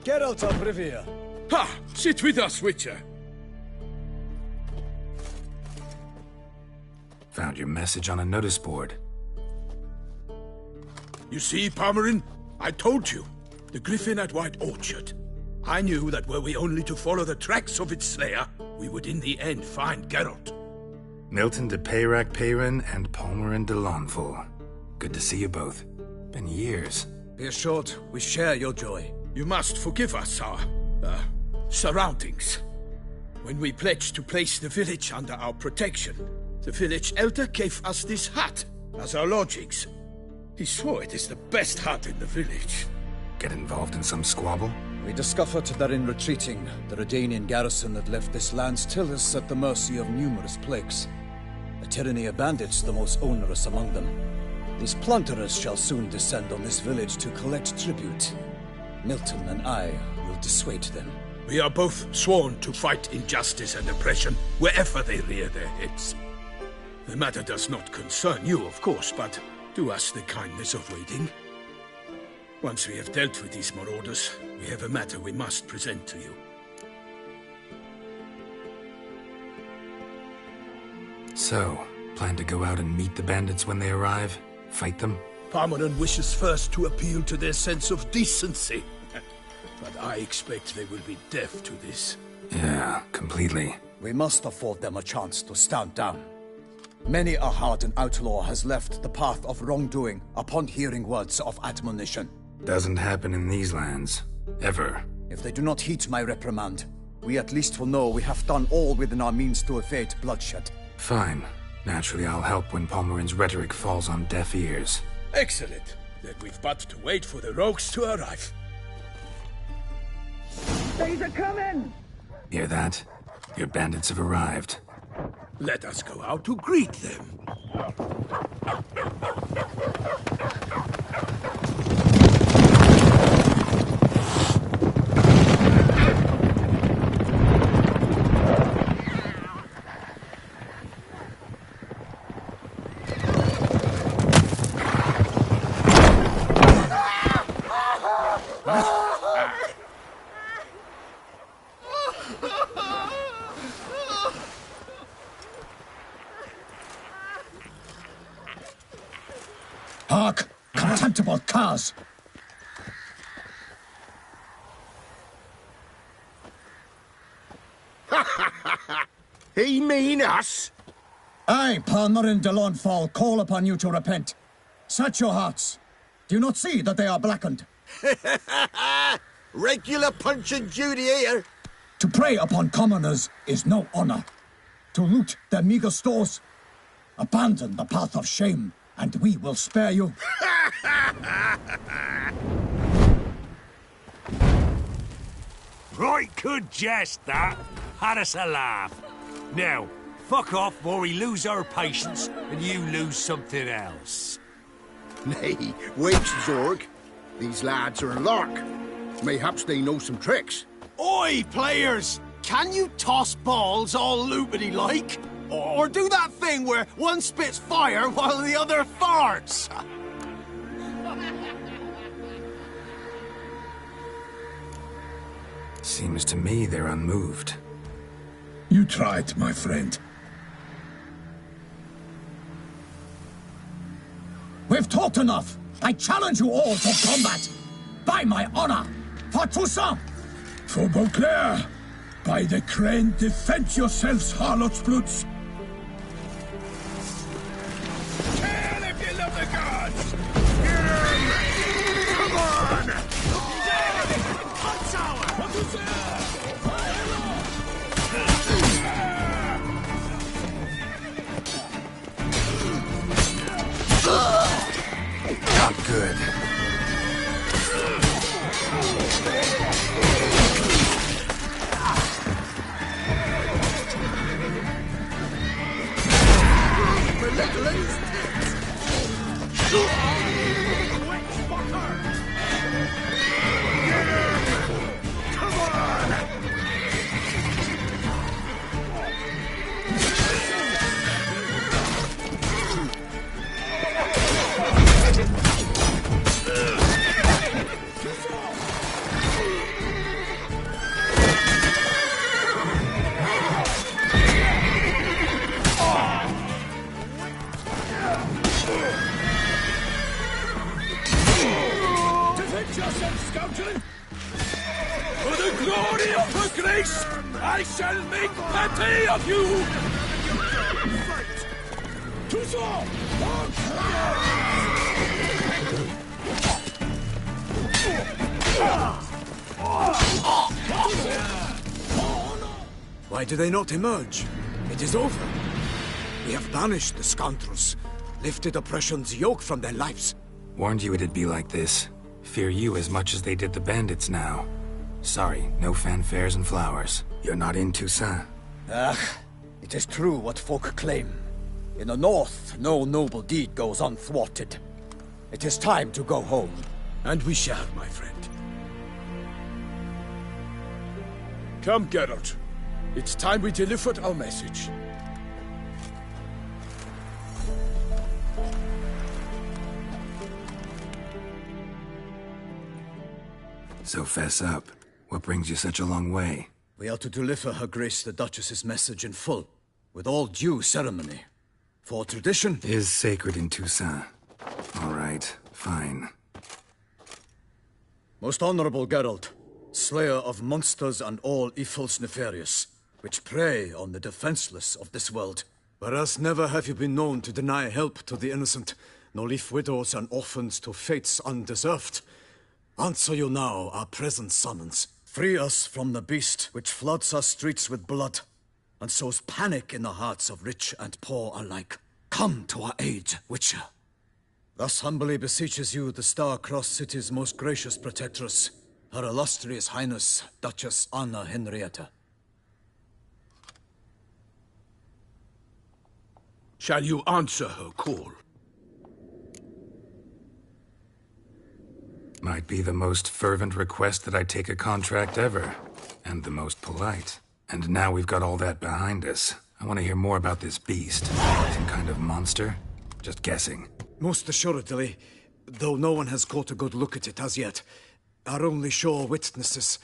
Geralt of Rivia. Ha! Sit with us, Witcher. Found your message on a notice board. You see, Palmerin? I told you. The griffin at White Orchard. I knew that were we only to follow the tracks of its slayer, we would in the end find Geralt. Milton de Peyrac Peyran and Palmerin de Lawnful. Good to see you both. Been years. Be assured, we share your joy. You must forgive us our, surroundings. When we pledged to place the village under our protection, the village elder gave us this hut as our lodgings. He swore it is the best hut in the village. Get involved in some squabble? We discovered that in retreating, the Redanian garrison that left this land still is at the mercy of numerous plagues. A tyranny of bandits, the most onerous among them. These plunderers shall soon descend on this village to collect tribute. Milton and I will dissuade them. We are both sworn to fight injustice and oppression wherever they rear their heads. The matter does not concern you, of course, but do us the kindness of waiting. Once we have dealt with these marauders, we have a matter we must present to you. So, plan to go out and meet the bandits when they arrive? Fight them? Palmerin wishes first to appeal to their sense of decency. But I expect they will be deaf to this. Yeah, completely. We must afford them a chance to stand down. Many a hardened outlaw has left the path of wrongdoing upon hearing words of admonition. Doesn't happen in these lands. Ever. If they do not heed my reprimand, we at least will know we have done all within our means to evade bloodshed. Fine. Naturally, I'll help when Palmerin's rhetoric falls on deaf ears. Excellent. Then we've but to wait for the rogues to arrive. They's a coming! Hear that? Your bandits have arrived. Let us go out to greet them. Hark! Contemptible curs! He mean us? I, Palmerin de Lawnfall, call upon you to repent. Search your hearts. Do you not see that they are blackened? Regular Punch and Judy here. To prey upon commoners is no honor. To loot their meager stores, abandon the path of shame, and we will spare you. Right good jest, that. Had us a laugh. Now, fuck off before we lose our patience and you lose something else. Nay, wait, Zorg. These lads are in lark. Mayhaps they know some tricks. Oi, players! Can you toss balls all loopity-like? Or do that thing where one spits fire while the other farts? Seems to me they're unmoved. You tried, my friend. We've talked enough. I challenge you all to combat. By my honor, for Toussaint. For Beauclair. By the crane, defend yourselves, harlots' bloods. Kill if you love the gods! Get him! Come on! Hot hour! Not good. yourself, scoundrel! For the glory of her grace, I shall make petty of you! Tuso! Why do they not emerge? It is over. We have banished the scoundrels, lifted oppression's yoke from their lives. Warned you it'd be like this. Fear you as much as they did the bandits now. Sorry, no fanfares and flowers. You're not in Toussaint. It is true what folk claim. In the north, no noble deed goes unthwarted. It is time to go home. And we shall, my friend. Come, Geralt. It's time we delivered our message. So fess up. What brings you such a long way? We are to deliver Her Grace the Duchess's message in full, with all due ceremony. For tradition Is sacred in Toussaint. All right, fine. Most honorable Geralt, slayer of monsters and all evils nefarious, which prey on the defenseless of this world. Whereas never have you been known to deny help to the innocent, nor leave widows and orphans to fates undeserved. Answer you now our present summons. Free us from the beast which floods our streets with blood, and sows panic in the hearts of rich and poor alike. Come to our aid, Witcher. Thus humbly beseeches you the Star-Crossed City's most gracious protectress, Her Illustrious Highness, Duchess Anna Henrietta. Shall you answer her call? Might be the most fervent request that I take a contract ever. And the most polite. And now we've got all that behind us. I want to hear more about this beast. Some kind of monster? Just guessing. Most assuredly, though no one has caught a good look at it as yet. Our only sure witnesses,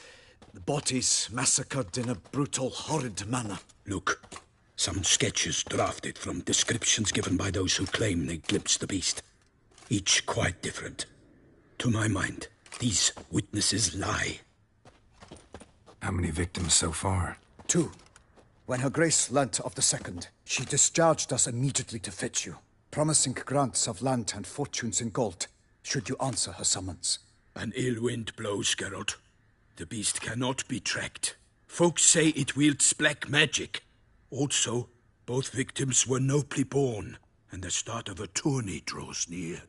the bodies massacred in a brutal, horrid manner. Look, some sketches drafted from descriptions given by those who claim they glimpsed the beast. Each quite different. To my mind, these witnesses lie. How many victims so far? 2. When Her Grace learnt of the second, she discharged us immediately to fetch you, promising grants of land and fortunes in gold, should you answer her summons. An ill wind blows, Geralt. The beast cannot be tracked. Folks say it wields black magic. Also, both victims were nobly born, and the start of a tourney draws near.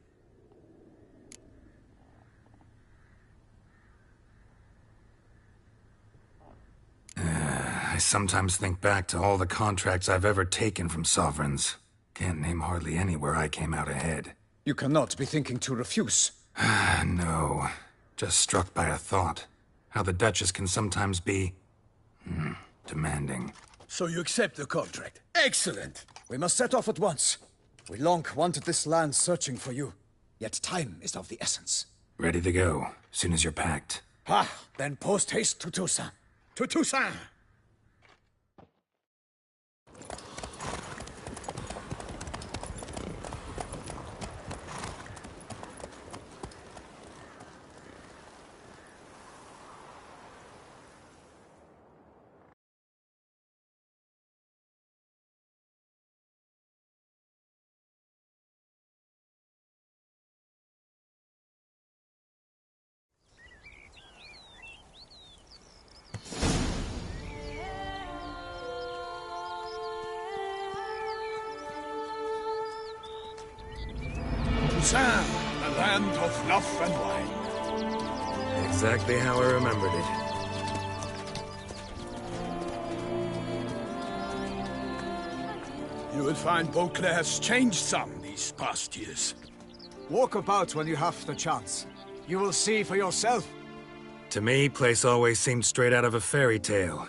I sometimes think back to all the contracts I've ever taken from sovereigns. Can't name hardly any where I came out ahead. You cannot be thinking to refuse. No. Just struck by a thought. How the Duchess can sometimes be... demanding. So you accept the contract? Excellent! We must set off at once. We long wanted this land searching for you. Yet time is of the essence. Ready to go, soon as you're packed. Then post-haste to Toussaint. To Toussaint! Toussaint, the land of love and wine. Exactly how I remembered it. You will find Beauclair has changed some these past years. Walk about when you have the chance. You will see for yourself. To me, place always seemed straight out of a fairy tale.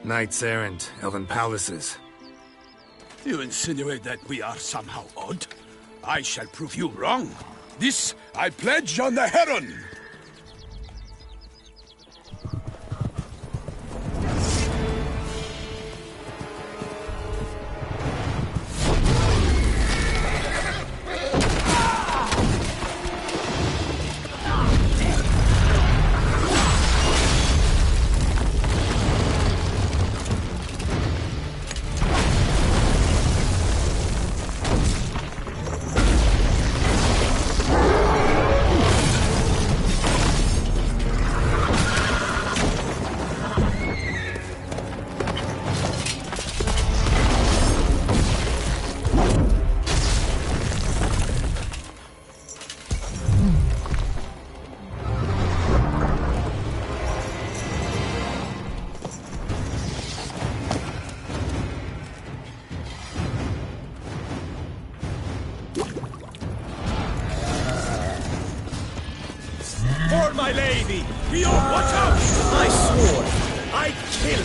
Knights errant, elven palaces. You insinuate that we are somehow odd? I shall prove you wrong. This I pledge on the Heron! for my lady! Guillaume, watch out! I swore I'd kill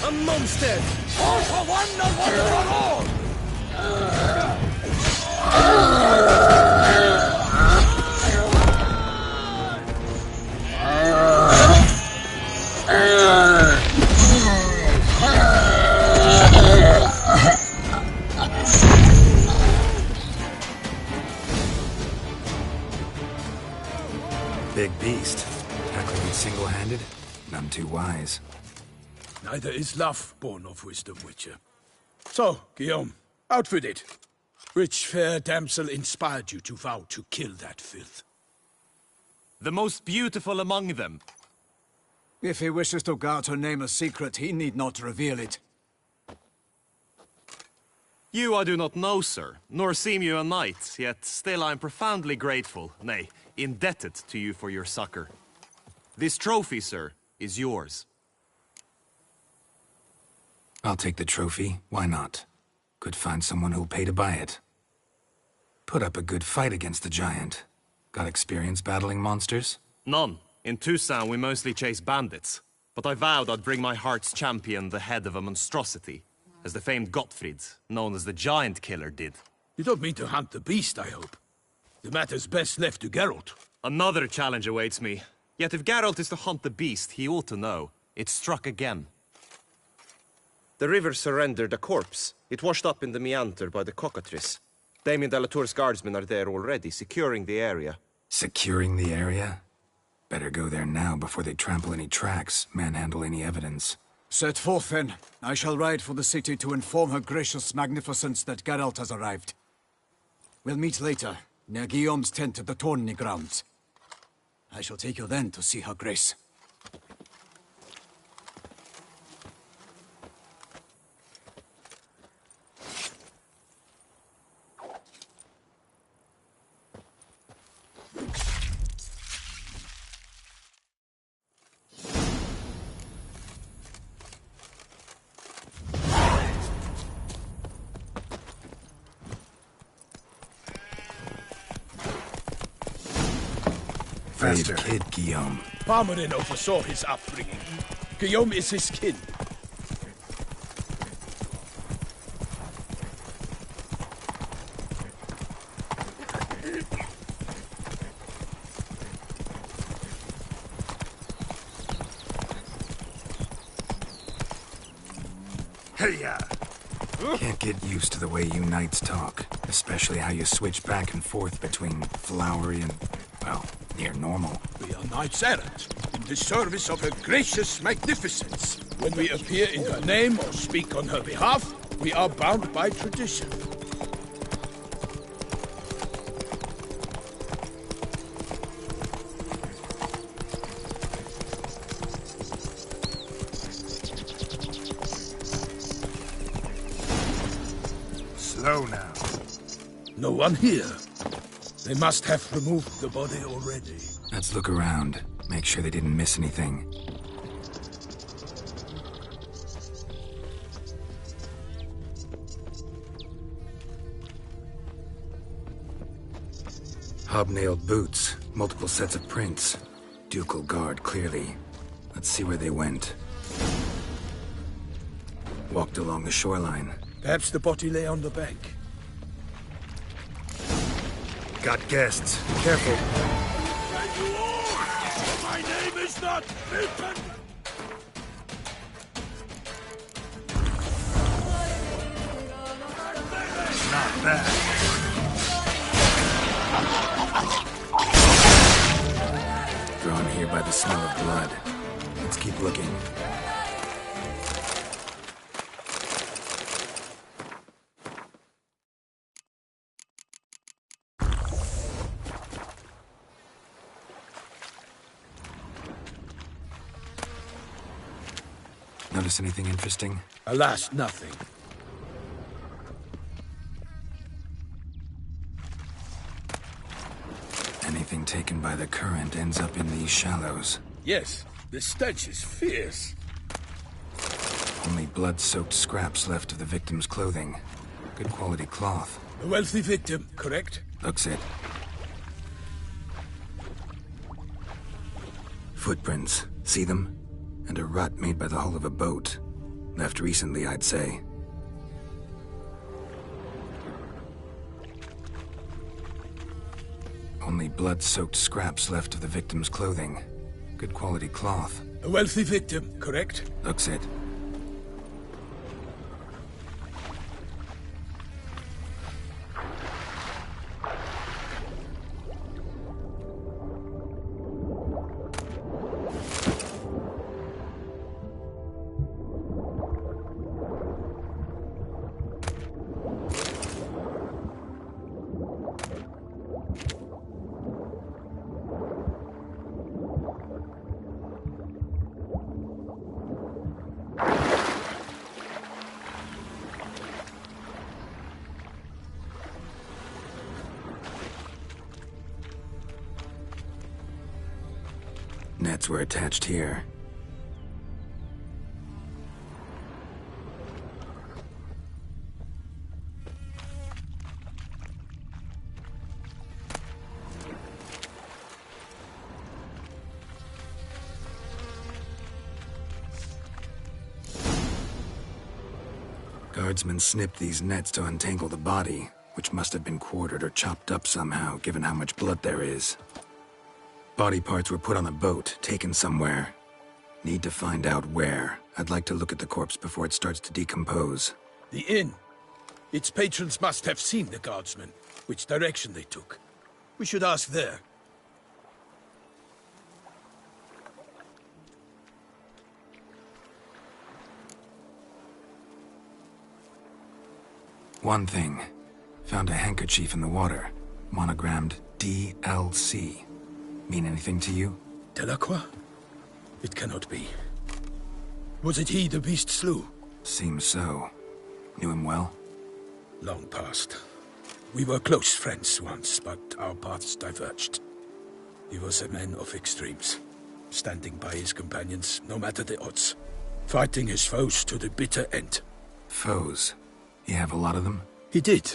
a monster! All for one and one for all! Big beast. Tackling it single-handed? None too wise. Neither is love born of wisdom, Witcher. So, Guillaume, out with it. Which fair damsel inspired you to vow to kill that filth? The most beautiful among them. If he wishes to guard her name a secret, he need not reveal it. You I do not know, sir, nor seem you a knight, yet still I am profoundly grateful, nay, indebted to you for your succor. This trophy, sir, is yours. I'll take the trophy. Why not? Could find someone who'll pay to buy it. Put up a good fight against the giant. Got experience battling monsters? None. In Toussaint we mostly chase bandits. But I vowed I'd bring my heart's champion the head of a monstrosity, as the famed Gottfried, known as the Giant Killer, did. You don't mean to hunt the beast, I hope. The matter's best left to Geralt. Another challenge awaits me. Yet if Geralt is to hunt the beast, he ought to know. It struck again. The river surrendered a corpse. It washed up in the meander by the cockatrice. Damien de la Tour's guardsmen are there already, securing the area. Securing the area? Better go there now before they trample any tracks, manhandle any evidence. Set forth, then. I shall ride for the city to inform her gracious magnificence that Geralt has arrived. We'll meet later, near Guillaume's tent at the Tourney grounds. I shall take you then to see her grace. Brave kid, Guillaume. Parmarin oversaw his upbringing. Guillaume is his kin. Hey-ya! Can't get used to the way you knights talk, especially how you switch back and forth between flowery and, well, near normal. We are knights errant, in the service of her gracious magnificence. When we appear in her name or speak on her behalf, we are bound by tradition. Slow now. No one here. They must have removed the body already. Let's look around. Make sure they didn't miss anything. Hobnailed boots, multiple sets of prints. Ducal guard, clearly. Let's see where they went. Walked along the shoreline. Perhaps the body lay on the bank. Got guests. Careful. My name is not Milton! Not bad. Drawn here by the smell of blood. Let's keep looking. Notice anything interesting? Alas, nothing. Anything taken by the current ends up in these shallows. Yes, the stench is fierce. Only blood-soaked scraps left of the victim's clothing. Good quality cloth. A wealthy victim, correct? Looks it. Footprints. See them? And a rut made by the hull of a boat. Left recently, I'd say. Only blood-soaked scraps left of the victim's clothing. Good quality cloth. A wealthy victim, correct? Looks it. Nets were attached here. Guardsmen snipped these nets to untangle the body, which must have been quartered or chopped up somehow, given how much blood there is. Body parts were put on a boat, taken somewhere. Need to find out where. I'd like to look at the corpse before it starts to decompose. The inn. Its patrons must have seen the guardsmen, which direction they took. We should ask there. One thing. Found a handkerchief in the water. Monogrammed DLC. Mean anything to you? Delacroix? It cannot be. Was it he the beast slew? Seems so. Knew him well? Long past. We were close friends once, but our paths diverged. He was a man of extremes, standing by his companions, no matter the odds. Fighting his foes to the bitter end. Foes? You have a lot of them? He did.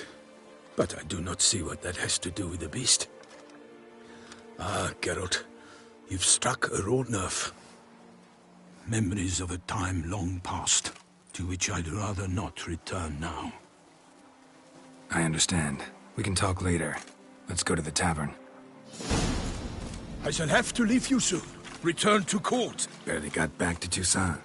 But I do not see what that has to do with the beast. Ah, Geralt, you've struck a raw nerve. Memories of a time long past, to which I'd rather not return now. I understand. We can talk later. Let's go to the tavern. I shall have to leave you soon. Return to court. Barely got back to Toussaint.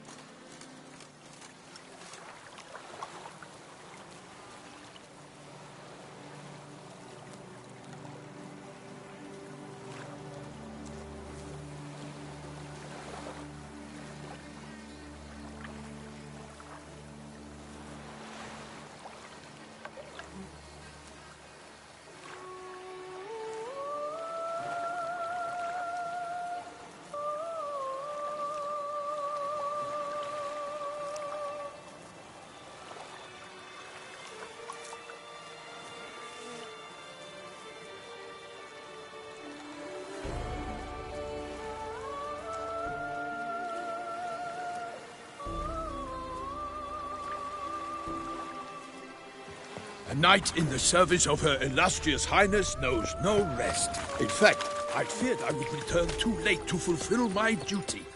A knight in the service of Her Illustrious Highness knows no rest. In fact, I feared I would return too late to fulfill my duty.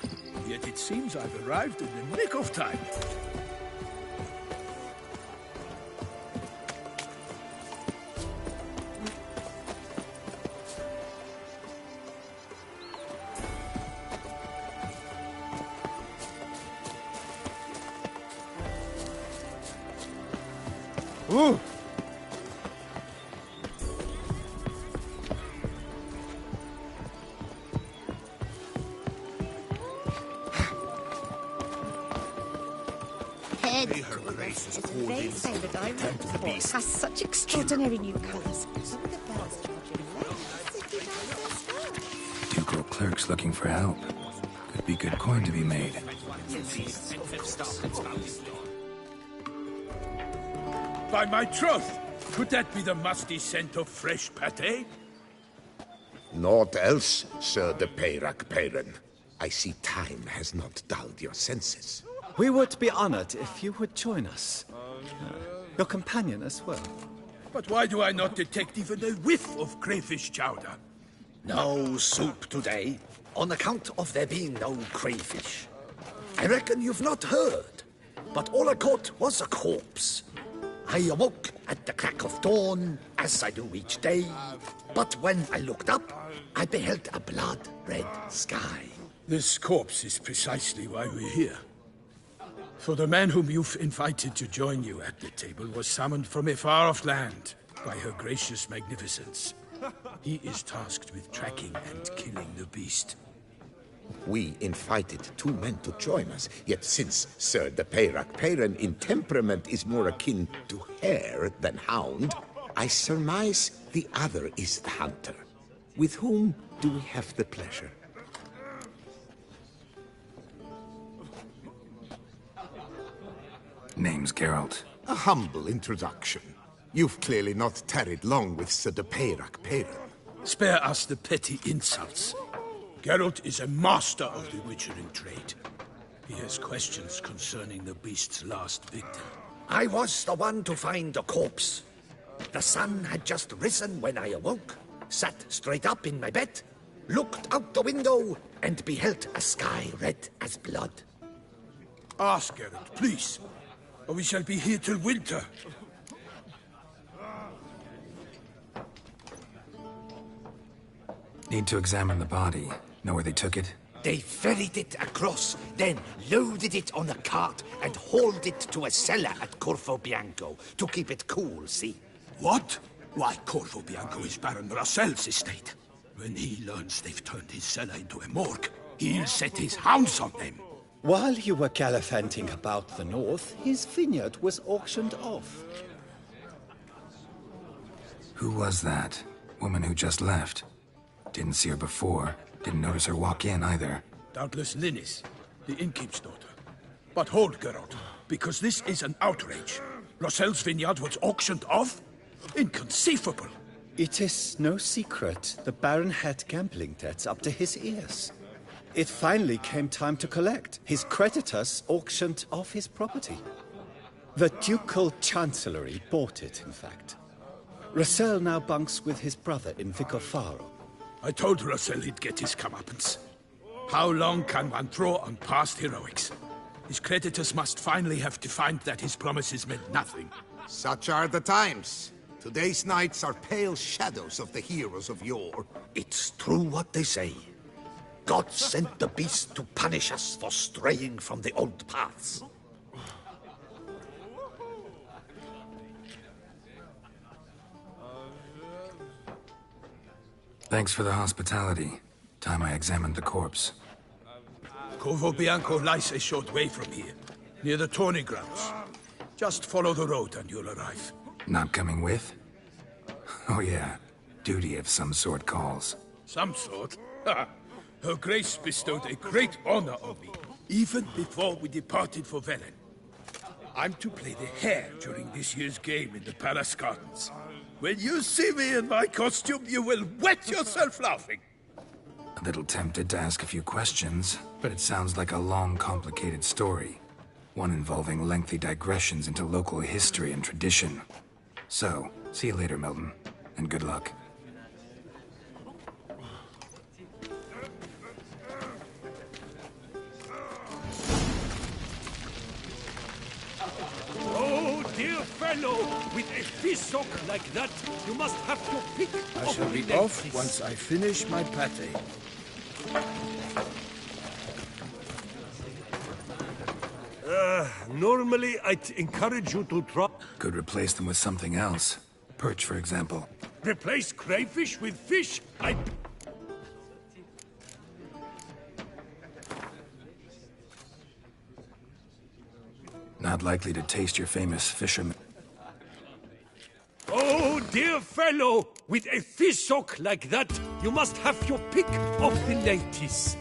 Yet it seems I've arrived in the nick of time. Ooh! They say the diamond port has such extraordinary new colours. Some of the bells charge you less. Ducal clerks looking for help. Could be good coin to be made. By my troth! Could that be the musty scent of fresh pâté? Naught else, Sir de Peyrac Peyran. I see time has not dulled your senses. We would be honored if you would join us. Your companion as well. But why do I not detect even a whiff of crayfish chowder? No soup today, on account of there being no crayfish. I reckon you've not heard, but all I caught was a corpse. I awoke at the crack of dawn, as I do each day, but when I looked up, I beheld a blood-red sky. This corpse is precisely why we're here. For the man whom you've invited to join you at the table was summoned from a far-off land by her gracious magnificence. He is tasked with tracking and killing the beast. We invited 2 men to join us, yet since Sir the Peyrac Peyran in temperament is more akin to hare than hound, I surmise the other is the hunter. With whom do we have the pleasure? Name's Geralt. A humble introduction. You've clearly not tarried long with Sir the Peyrac Peyran. Spare us the petty insults. Geralt is a master of the witchering trade. He has questions concerning the beast's last victim. I was the one to find the corpse. The sun had just risen when I awoke, sat straight up in my bed, looked out the window, and beheld a sky red as blood. Ask Geralt, please, or we shall be here till winter. Need to examine the body. Know where they took it? They ferried it across, then loaded it on a cart and hauled it to a cellar at Corvo Bianco to keep it cool, see? What? Why, Corvo Bianco is Baron Russell's estate. When he learns they've turned his cellar into a morgue, he'll set his hounds on them. While you were gallivanting about the north, his vineyard was auctioned off. Who was that? Woman who just left. Didn't see her before. Didn't notice her walk in either. Doubtless Linnis, the innkeep's daughter. But hold, Geralt, because this is an outrage. Russell's vineyard was auctioned off? Inconceivable. It is no secret the Baron had gambling debts up to his ears. It finally came time to collect. His creditors auctioned off his property. The Ducal Chancellery bought it, in fact. Russell now bunks with his brother in Vicofaro. I told Russell he'd get his comeuppance. How long can one throw on past heroics? His creditors must finally have to find that his promises meant nothing. Such are the times. Today's knights are pale shadows of the heroes of yore. It's true what they say. God sent the beast to punish us for straying from the old paths. Thanks for the hospitality. Time I examined the corpse. Corvo Bianco lies a short way from here, near the tourney grounds. Just follow the road and you'll arrive. Not coming with? Oh yeah, duty of some sort calls. Some sort? Her Grace bestowed a great honor on me, even before we departed for Velen. I'm to play the hare during this year's game in the palace gardens. When you see me in my costume, you will wet yourself laughing. A little tempted to ask a few questions, but it sounds like a long, complicated story. One involving lengthy digressions into local history and tradition. So, see you later, Milton, and good luck. Oh, dear fellow, with a fissock like that, you must have your pick. I shall be off once I finish my pate. Normally I'd encourage you to try... Could replace them with something else. Perch, for example. Replace crayfish with fish? Not likely to taste your famous fisherman. Oh, dear fellow, with a fissock like that, you must have your pick of the ladies.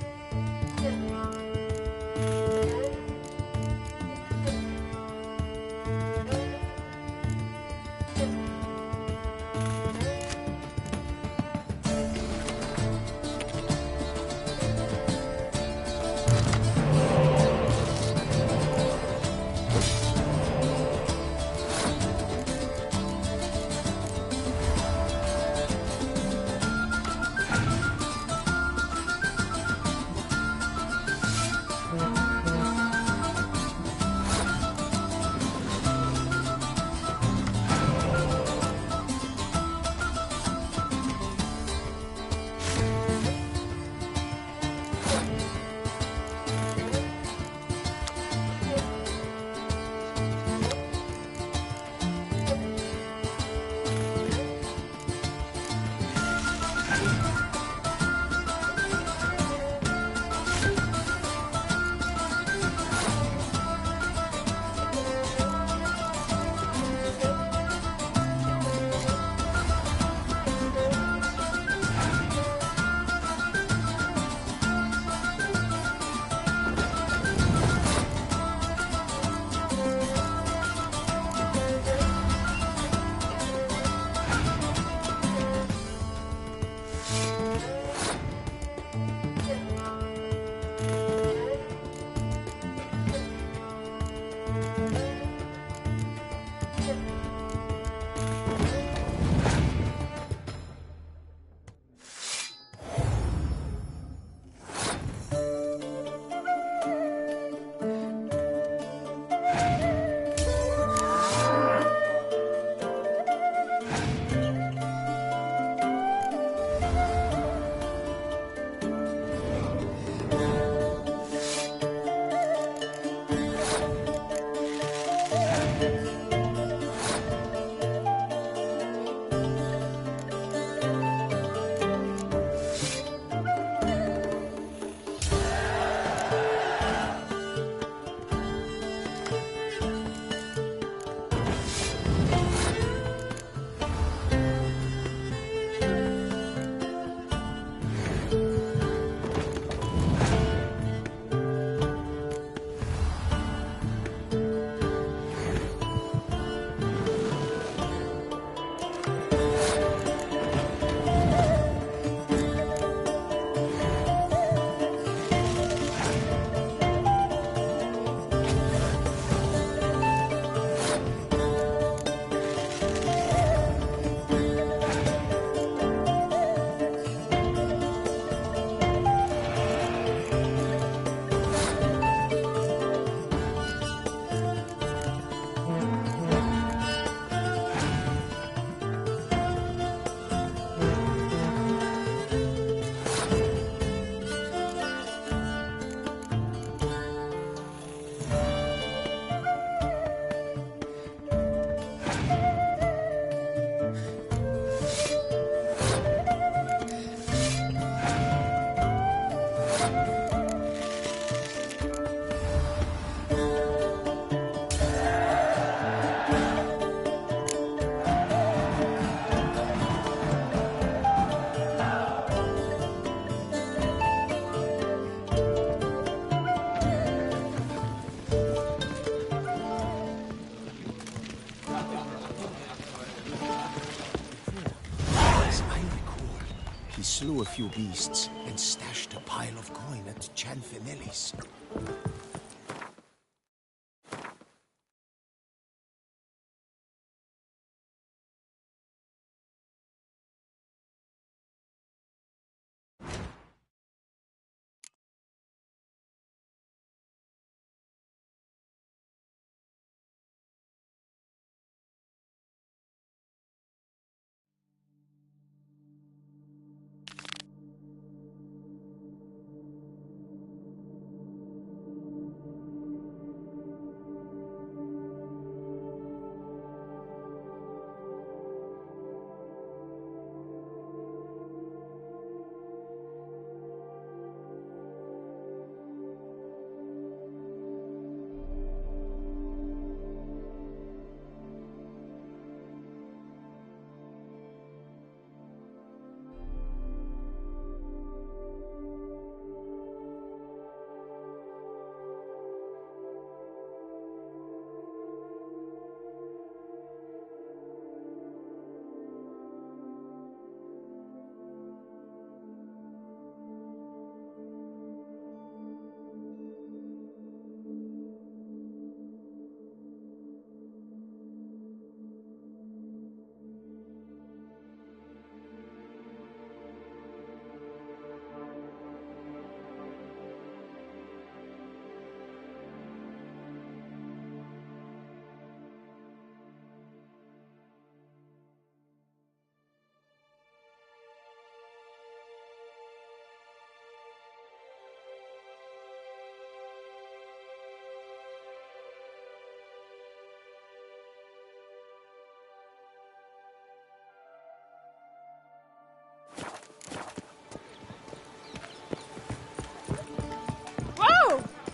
slew a few beasts and stashed a pile of coin at Chanfinelli's.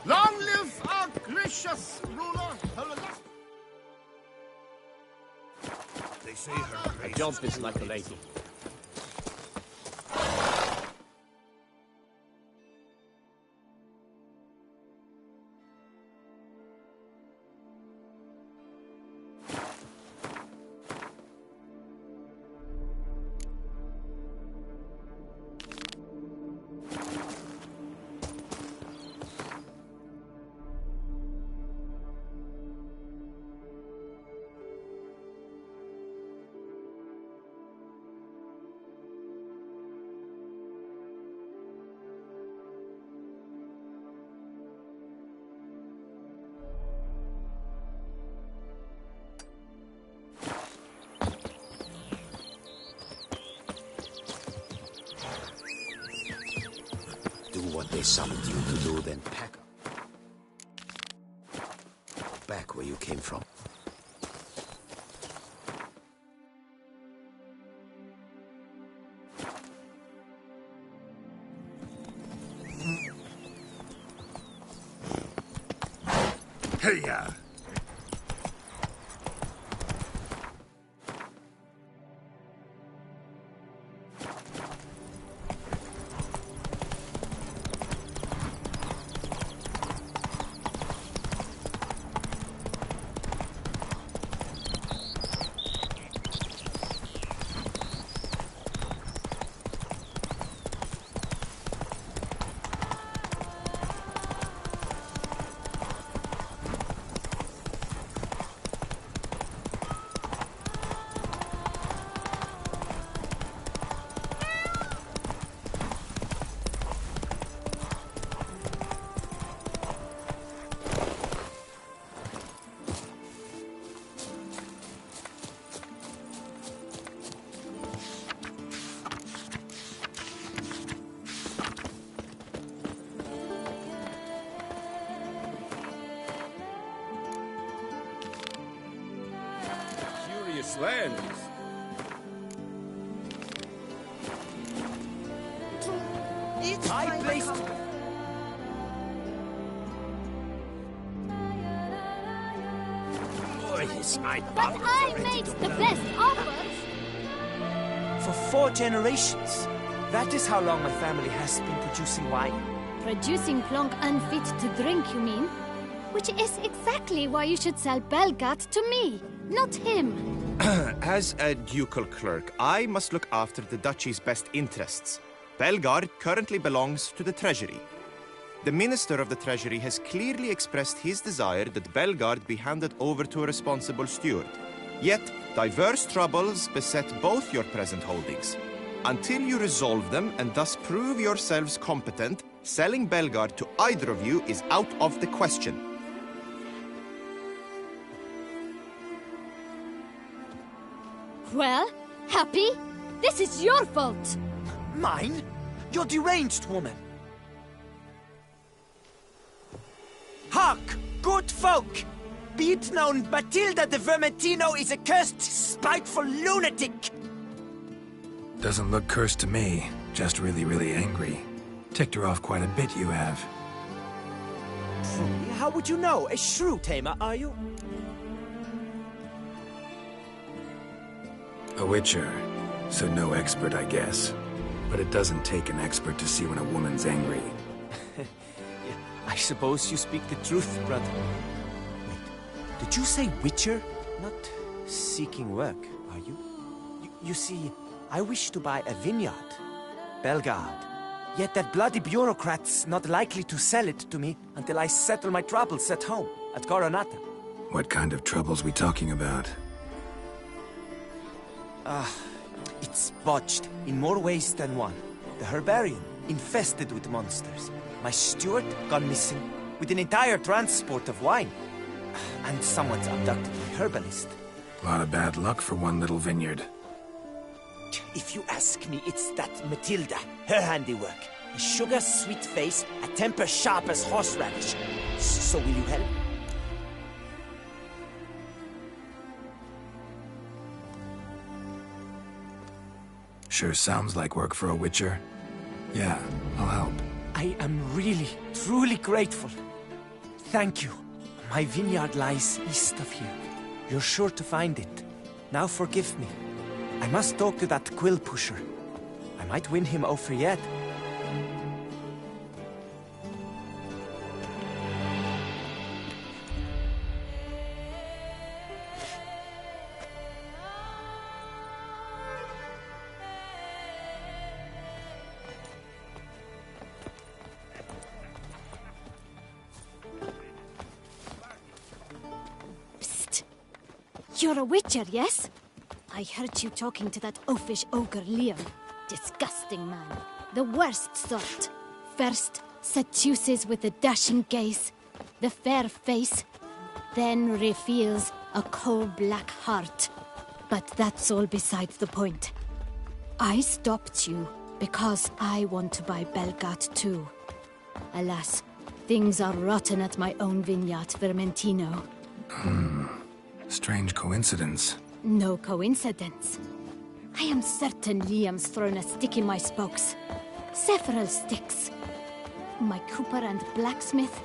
Long live our gracious ruler, They say her A jump is like a lady. Do what they summoned you to do, then pack up. Back where you came from. Hey-ya! Lands. I placed. But I made the best offers! For 4 generations. That is how long my family has been producing wine. Producing plonk unfit to drink, you mean? Which is exactly why you should sell Belgat to me, not him. As a ducal clerk, I must look after the duchy's best interests. Belgard currently belongs to the Treasury. The Minister of the Treasury has clearly expressed his desire that Belgard be handed over to a responsible steward. Yet, diverse troubles beset both your present holdings. Until you resolve them and thus prove yourselves competent, selling Belgard to either of you is out of the question. Well, Happy? This is your fault! Mine? You're deranged, woman! Hark, good folk! Be it known, Batilda de Vermentino is a cursed, spiteful lunatic! Doesn't look cursed to me. Just really, really angry. Ticked her off quite a bit, you have. Truly, how would you know? A shrew tamer, are you? A witcher, so no expert, I guess. But it doesn't take an expert to see when a woman's angry. I suppose you speak the truth, brother. Wait, did you say witcher? Not seeking work, are you? You see, I wish to buy a vineyard. Belgard. Yet that bloody bureaucrat's not likely to sell it to me until I settle my troubles at home, at Coronata. What kind of troubles we talking about? It's botched in more ways than one. The herbarium, infested with monsters. My steward gone missing, with an entire transport of wine. And someone's abducted my herbalist. A lot of bad luck for one little vineyard. If you ask me, it's that Matilda, her handiwork. A sugar-sweet face, a temper sharp as horseradish. So will you help? Sure sounds like work for a witcher. Yeah, I'll help. I am really, truly grateful. Thank you. My vineyard lies east of here. You're sure to find it. Now forgive me. I must talk to that quill pusher. I might win him over yet. You're a witcher, yes? I heard you talking to that oafish ogre Liam. Disgusting man. The worst sort. First, seduces with a dashing gaze, the fair face, then reveals a coal-black heart. But that's all besides the point. I stopped you because I want to buy Belgard too. Alas, things are rotten at my own vineyard, Vermentino. Strange coincidence. No coincidence. I am certain Liam's thrown a stick in my spokes. Several sticks. My cooper and blacksmith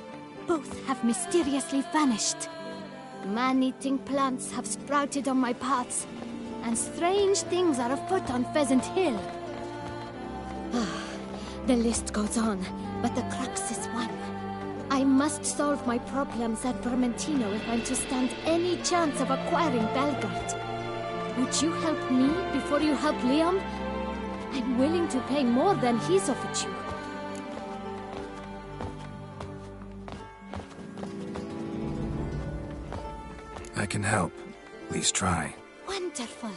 both have mysteriously vanished. Man-eating plants have sprouted on my paths, and strange things are afoot on Pheasant Hill. The list goes on, but the crux is one. I must solve my problems at Vermentino if I'm to stand any chance of acquiring Belgard. Would you help me before you help Liam? I'm willing to pay more than he's offered you. I can help. At least try. Wonderful.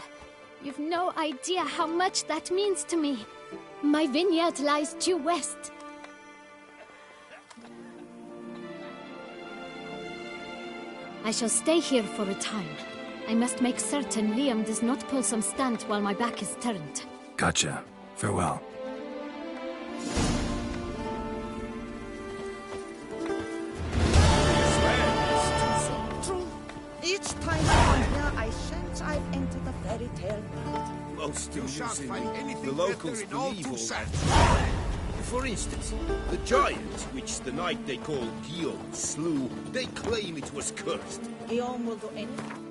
You've no idea how much that means to me. My vineyard lies due west. I shall stay here for a time. I must make certain Liam does not pull some stunt while my back is turned. Gotcha. Farewell. True. Each time I'm here, I sense I've entered a fairy tale world. Most you shan't find anything the locals better in all believe all Toussaint. that. For instance, the giant, which the knight they call Guillaume slew, they claim it was cursed. Guillaume will do anything.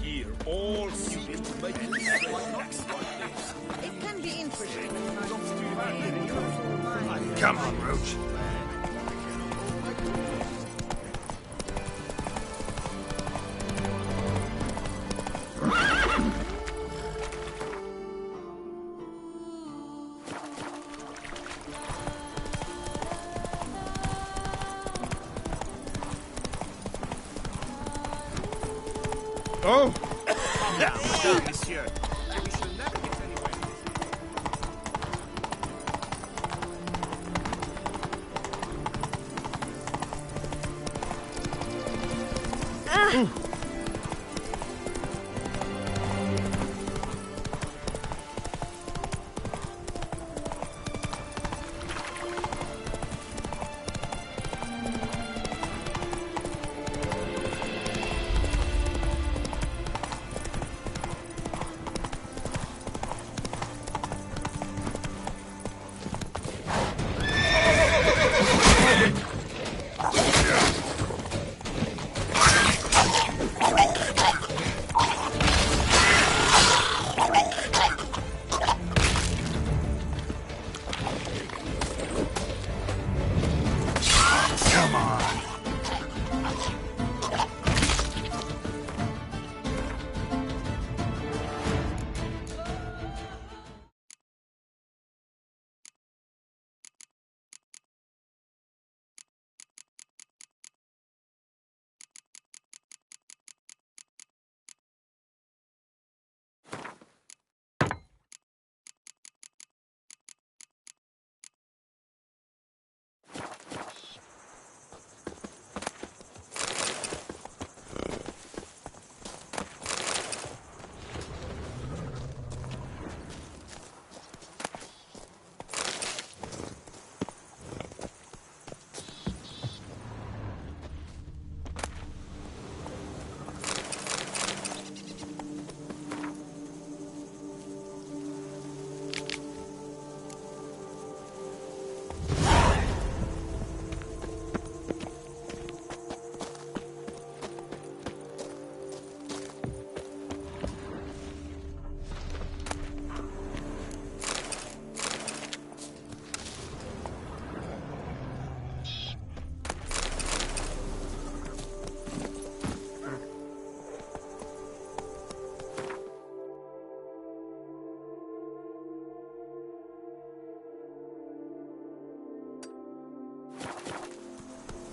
Here, all seek to make it It can be interesting. Come on, Roach. Oh! Monsieur. We shall never get anywhere.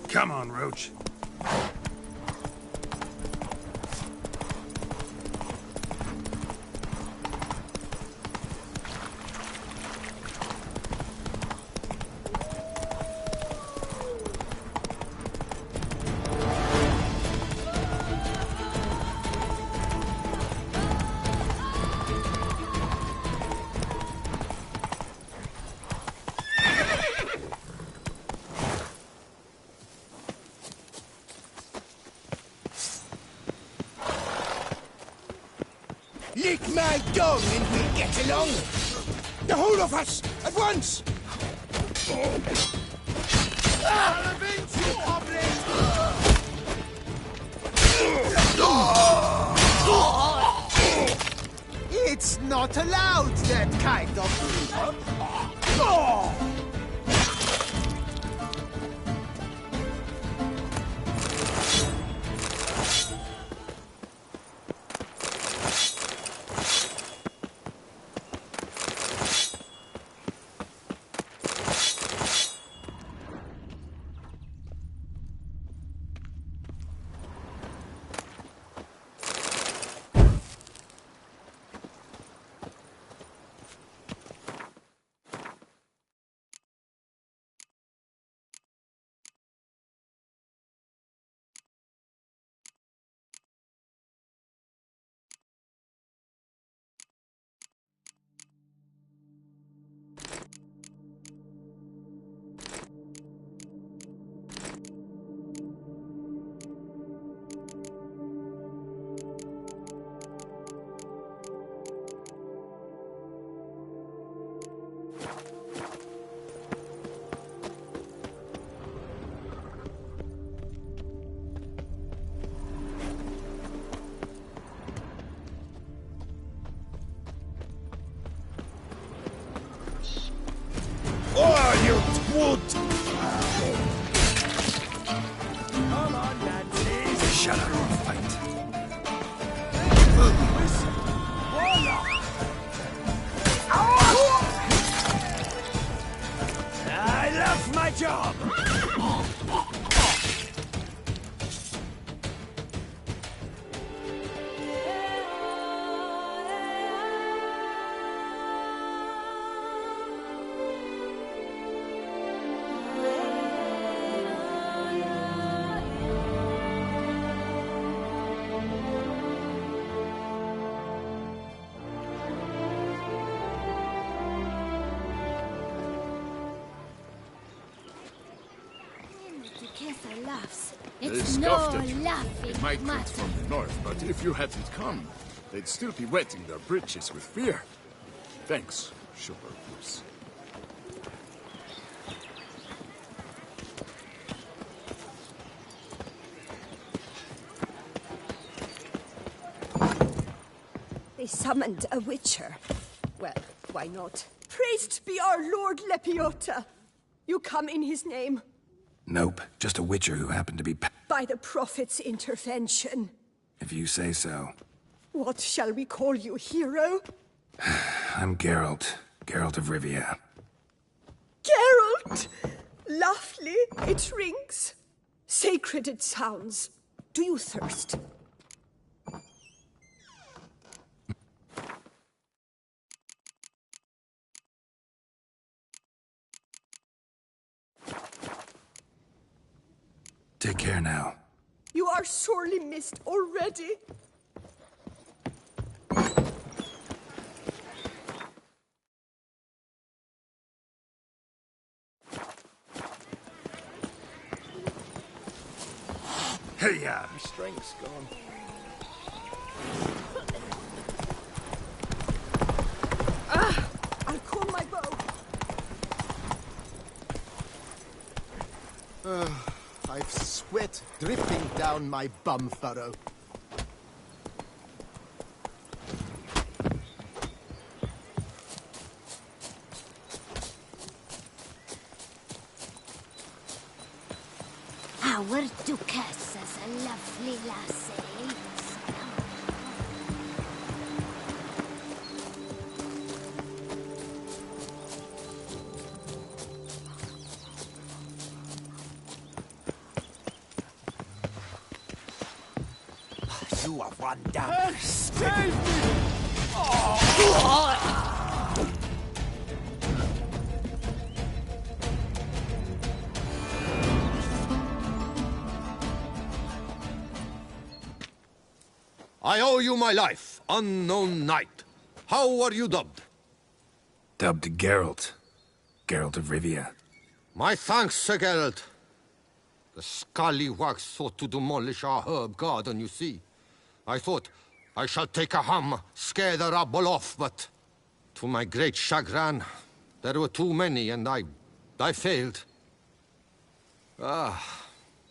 Come on, Roach. Lick my dog and we'll get along. The whole of us, at once! I'll avenge you, comrade! It's not allowed, that kind of thing. Oh, you twat! Come on, Nancy. Shut up and fight. I love my job. laughs. They It's no scoffed at you. laughing They might come matter. from the north, but if you hadn't come, they'd still be wetting their britches with fear. Thanks, Sugar Goose. They summoned a witcher. Well, why not? Praised be our Lord Lepiota. You come in his name. Nope, just a witcher who happened to be... By the prophet's intervention. If you say so. What shall we call you, hero? I'm Geralt. Geralt of Rivia. Geralt! Lovely, it rings. Sacred it sounds. Do you thirst? Take care now. You are sorely missed already. Hey, yeah. My strength's gone. I'll cool my bow. I've sweat dripping down my bum furrow. Our Duchess is a lovely lassie. You have run down. Save me! I owe you my life, unknown knight. How are you dubbed? Dubbed Geralt. Geralt of Rivia. My thanks, Sir Geralt. The scallywags thought to demolish our herb garden, you see. I thought, I shall take a ham, scare the rabble off, but to my great chagrin, there were too many, and I failed.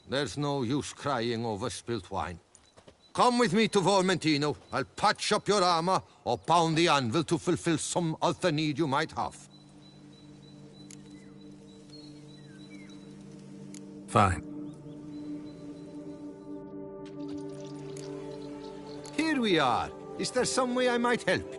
There's no use crying over spilt wine. Come with me to Vormentino. I'll patch up your armor or pound the anvil to fulfill some other need you might have. Fine. Here we are. Is there some way I might help?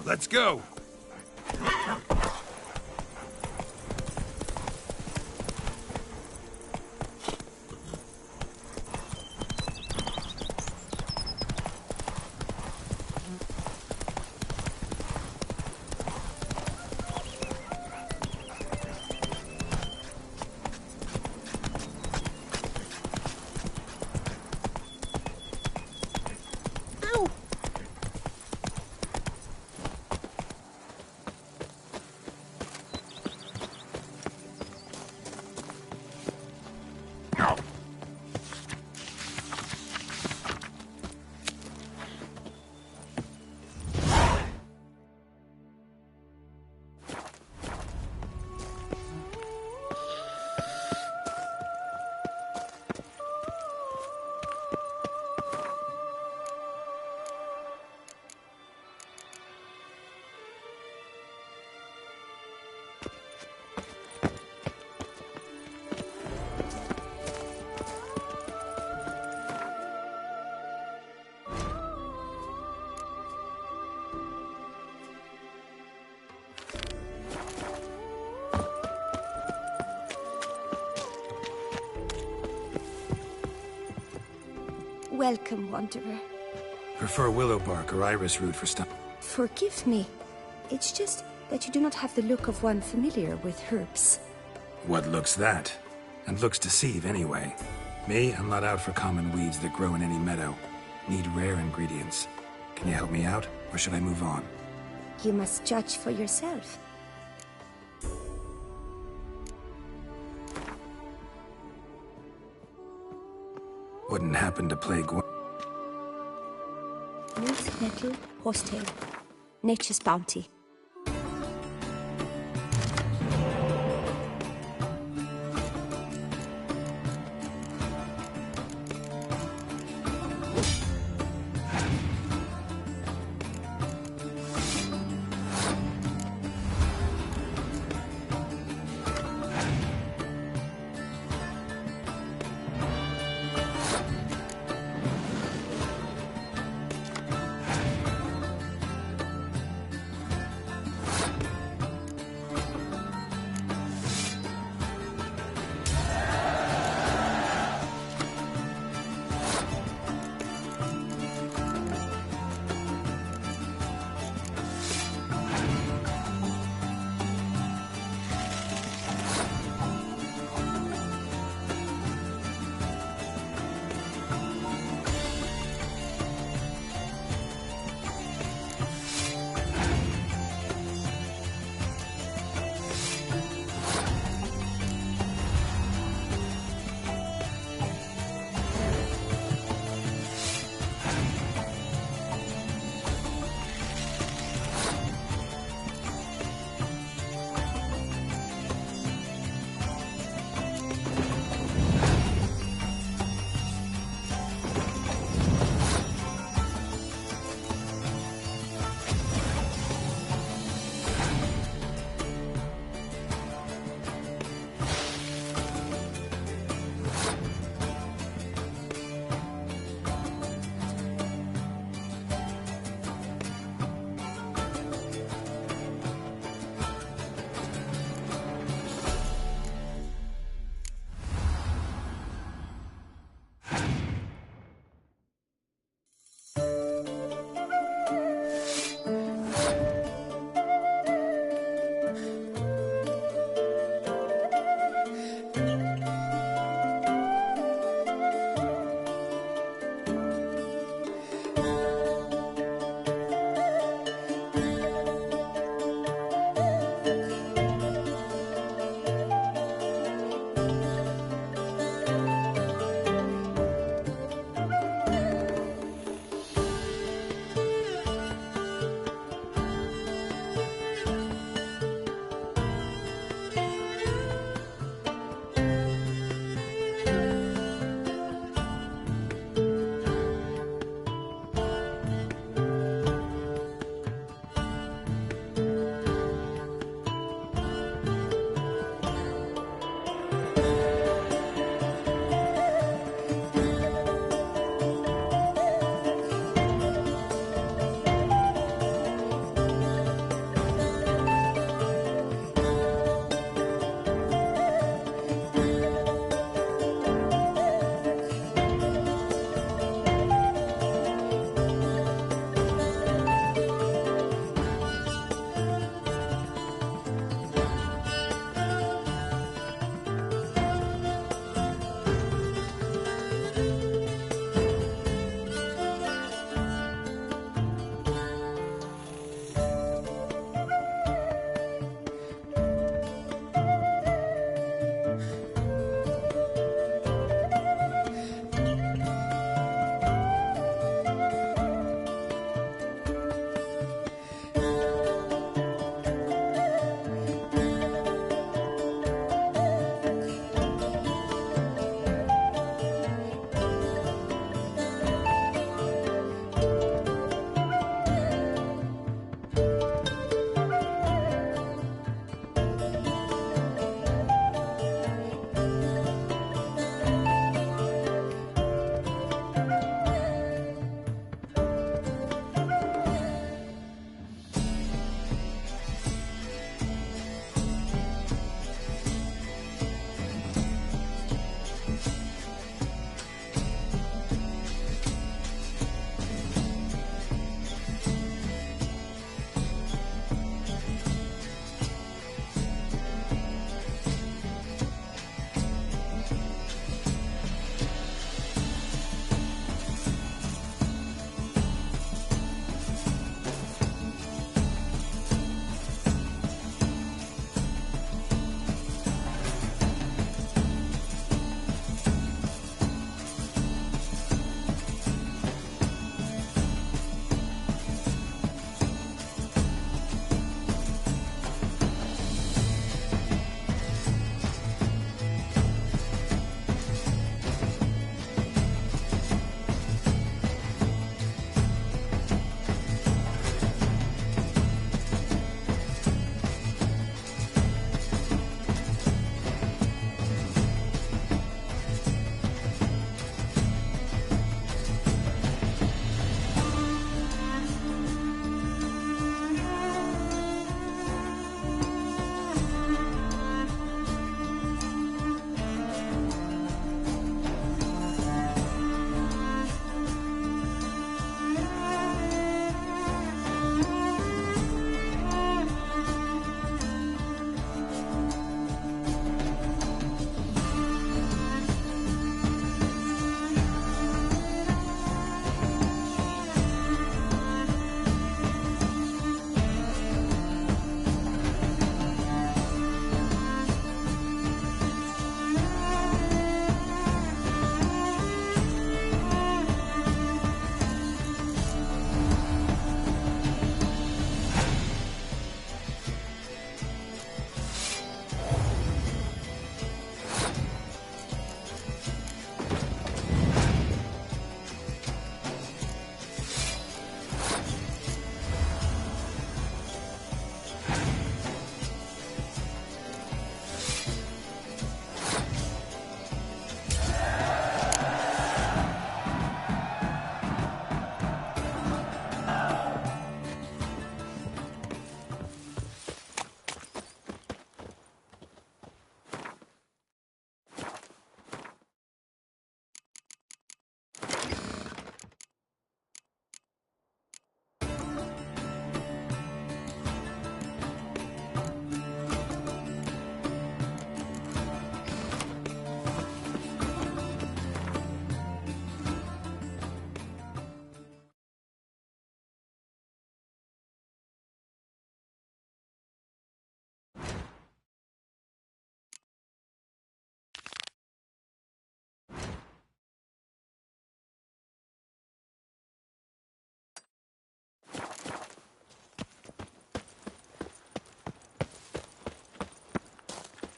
let's go. Welcome, Wanderer. Prefer willow bark or iris root for stuff. Forgive me. It's just that you do not have the look of one familiar with herbs. What looks that? And looks deceive anyway. Me, I'm not out for common weeds that grow in any meadow. Need rare ingredients. Can you help me out, or should I move on? You must judge for yourself. Wouldn't happen to play Meat, nettle, horsetail. Nature's bounty.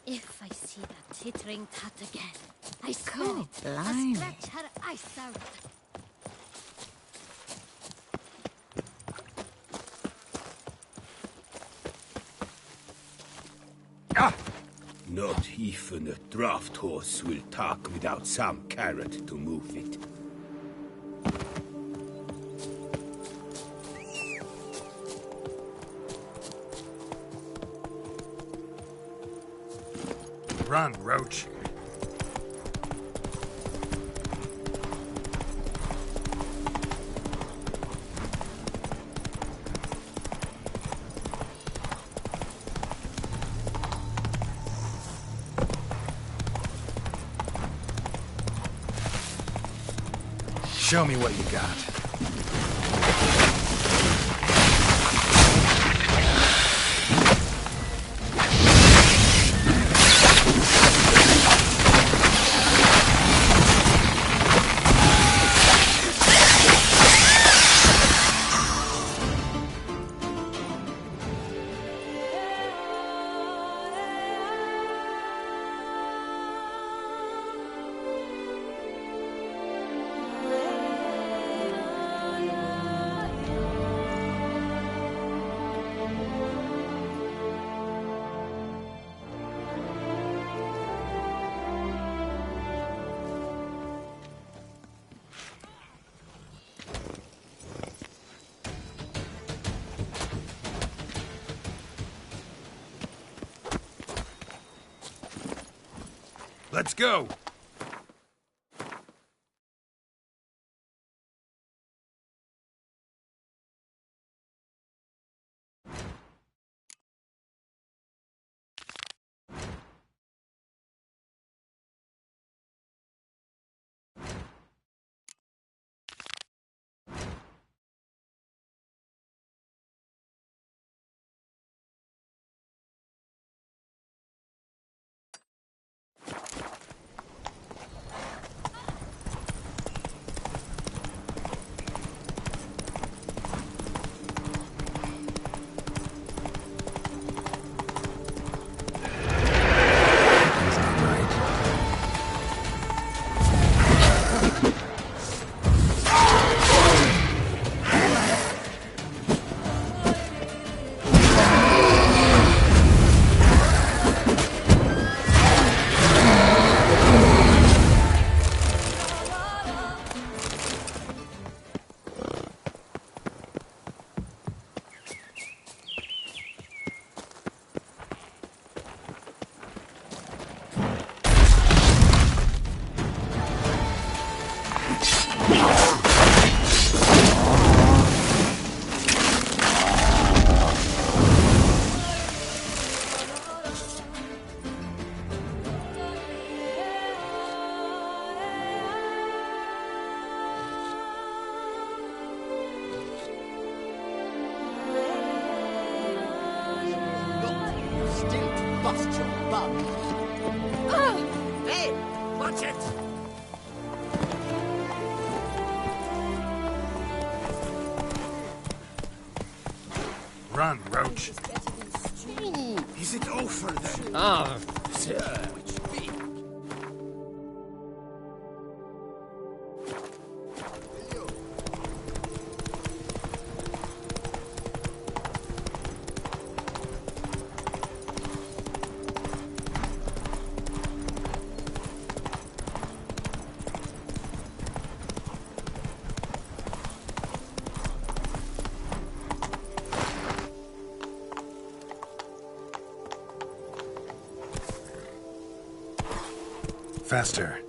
If I see that tittering tat again, I swear God, it. I'll blimey. scratch her eyes out. Not even a draft horse will talk without some carrot to move it. Run, Roach. Show me what you got. Let's go! Bust your bum. Oh! Hey! Watch it! Run, Roach. Ooh, is it over then? Ah, sir. Faster.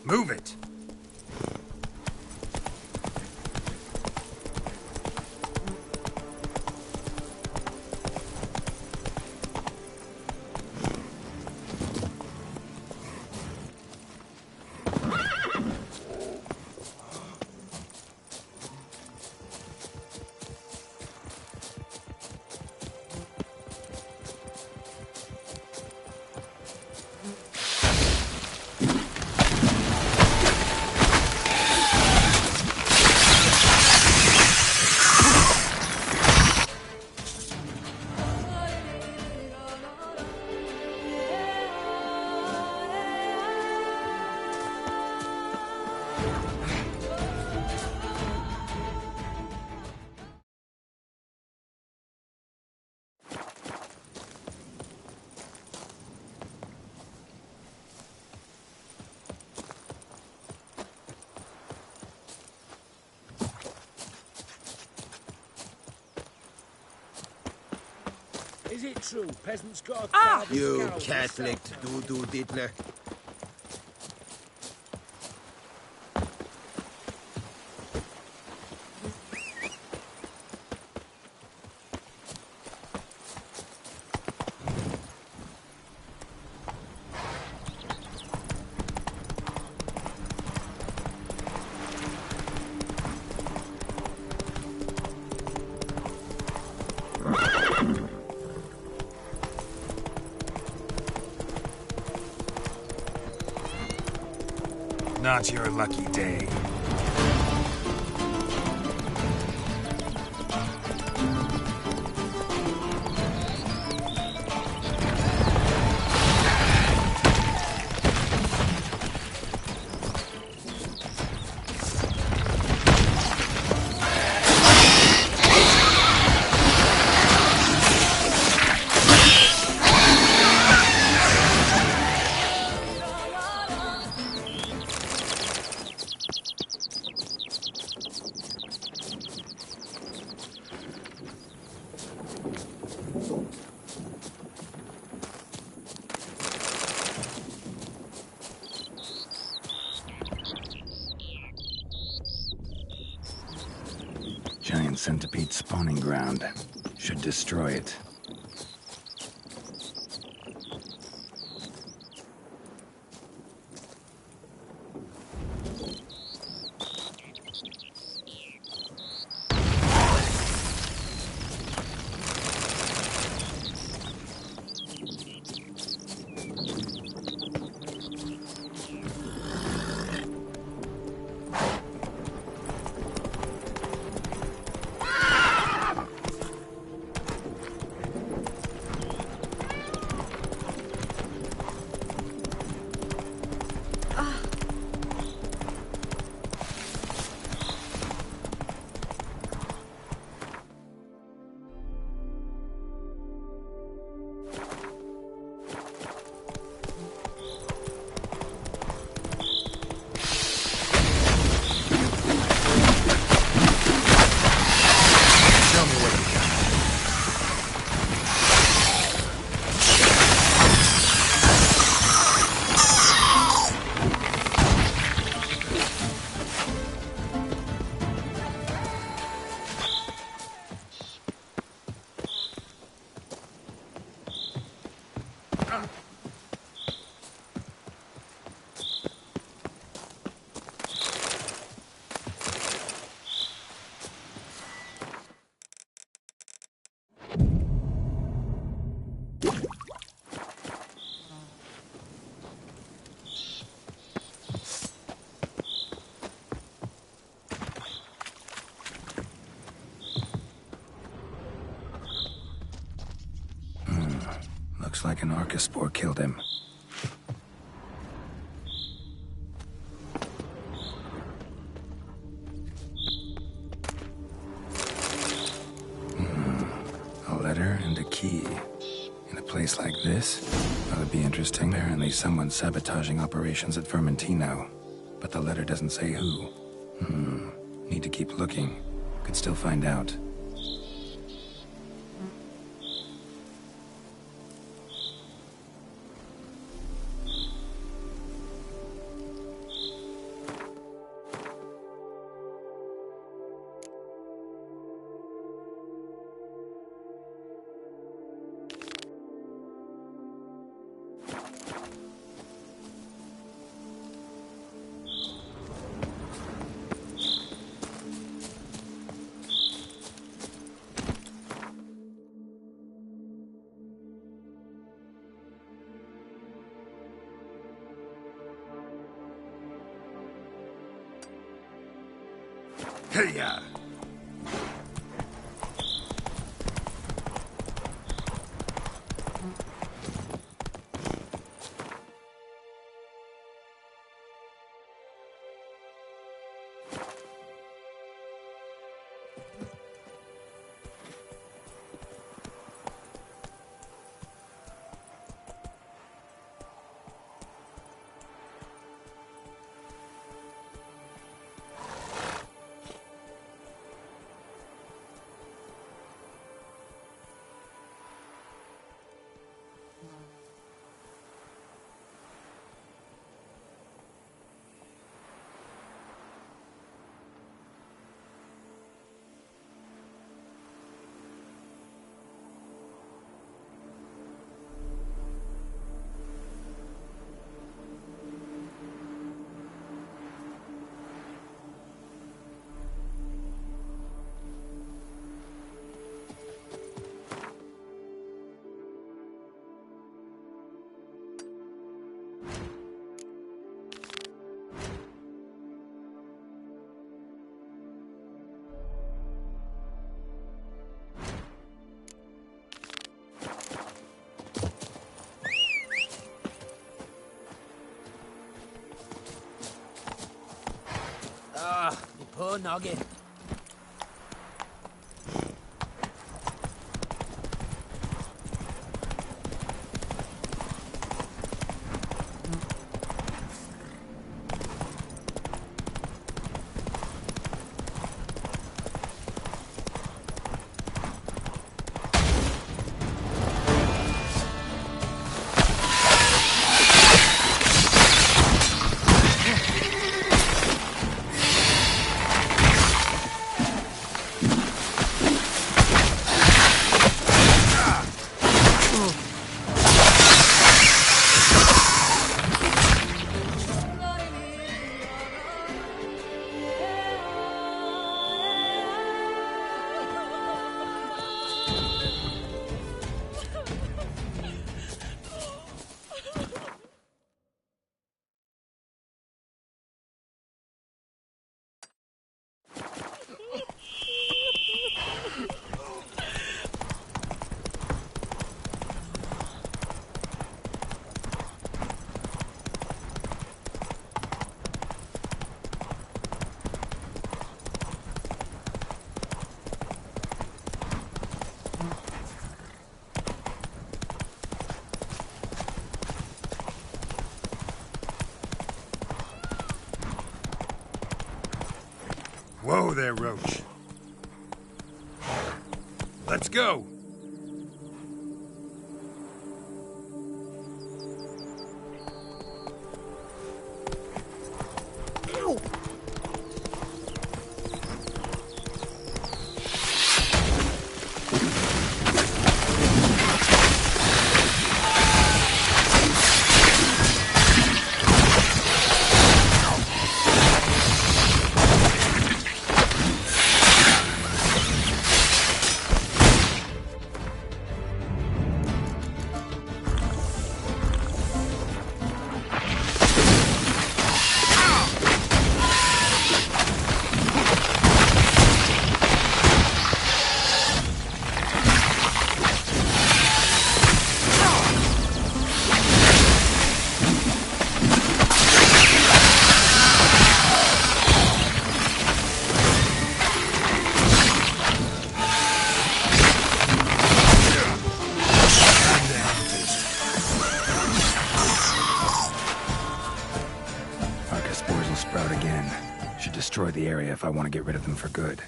Move it. Is it true peasants got You Catholic doo-doo diddler. Not your lucky day. Giant centipede spawning ground. Should destroy it. Looks like an Archospore killed him. A letter and a key. In a place like this? That would be interesting. Apparently someone's sabotaging operations at Vermentino. But the letter doesn't say who. Need to keep looking. Could still find out. Hey-ya! little noggin. Whoa there, Roach. Let's go! Destroy the area if I want to get rid of them for good.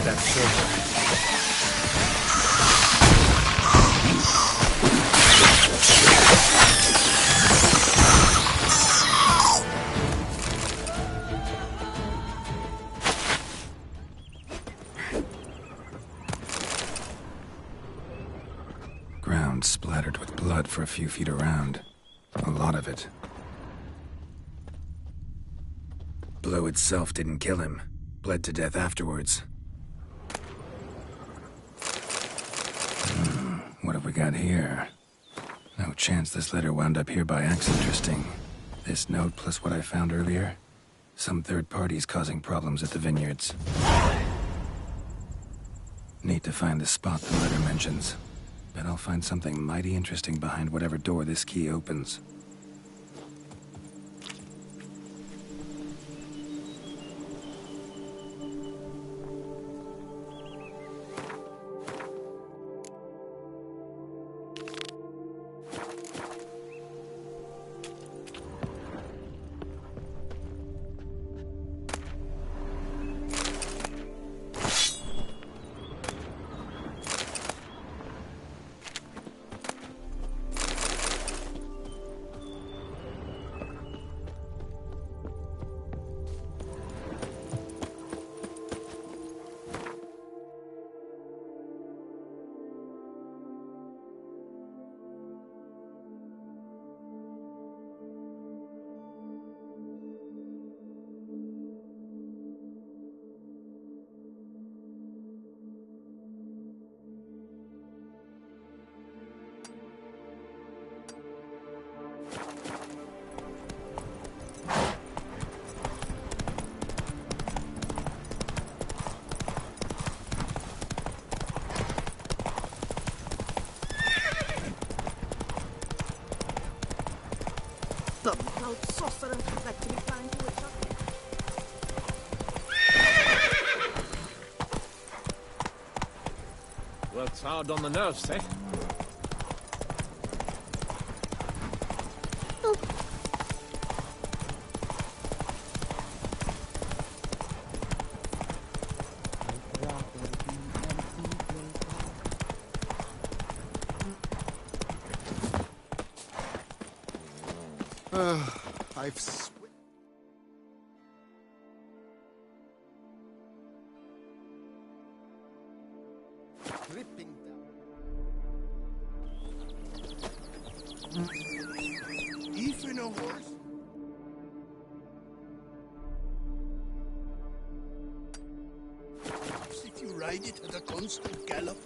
That silver. Ground splattered with blood for a few feet around. A lot of it. Blow itself didn't kill him. Bled to death afterwards. What have we got here? No chance this letter wound up here by accident. Interesting. This note plus what I found earlier. Some third parties causing problems at the vineyards. Need to find the spot the letter mentions. Bet I'll find something mighty interesting behind whatever door this key opens. Bum-nosed sorcerer, like to be planning to witch up. Works hard on the nerves, eh? I've dripping down. Even a horse? Perhaps if you ride it at a constant gallop.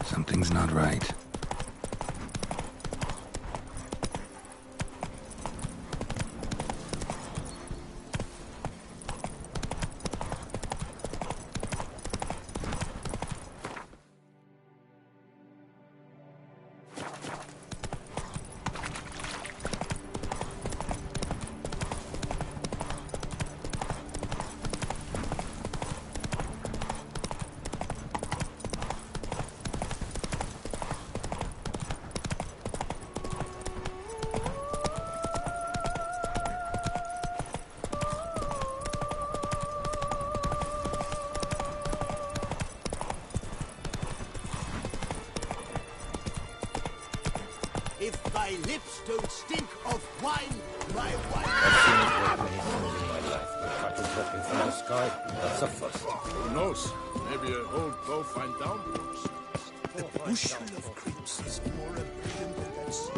Something's not right. If thy lips don't stink of wine, my wife... I've seen it work many times in my life, but cattle dropping from the sky, that's a first. Who knows? Maybe an old bow find downwards. The bushel of creeps is more abundant than that sea.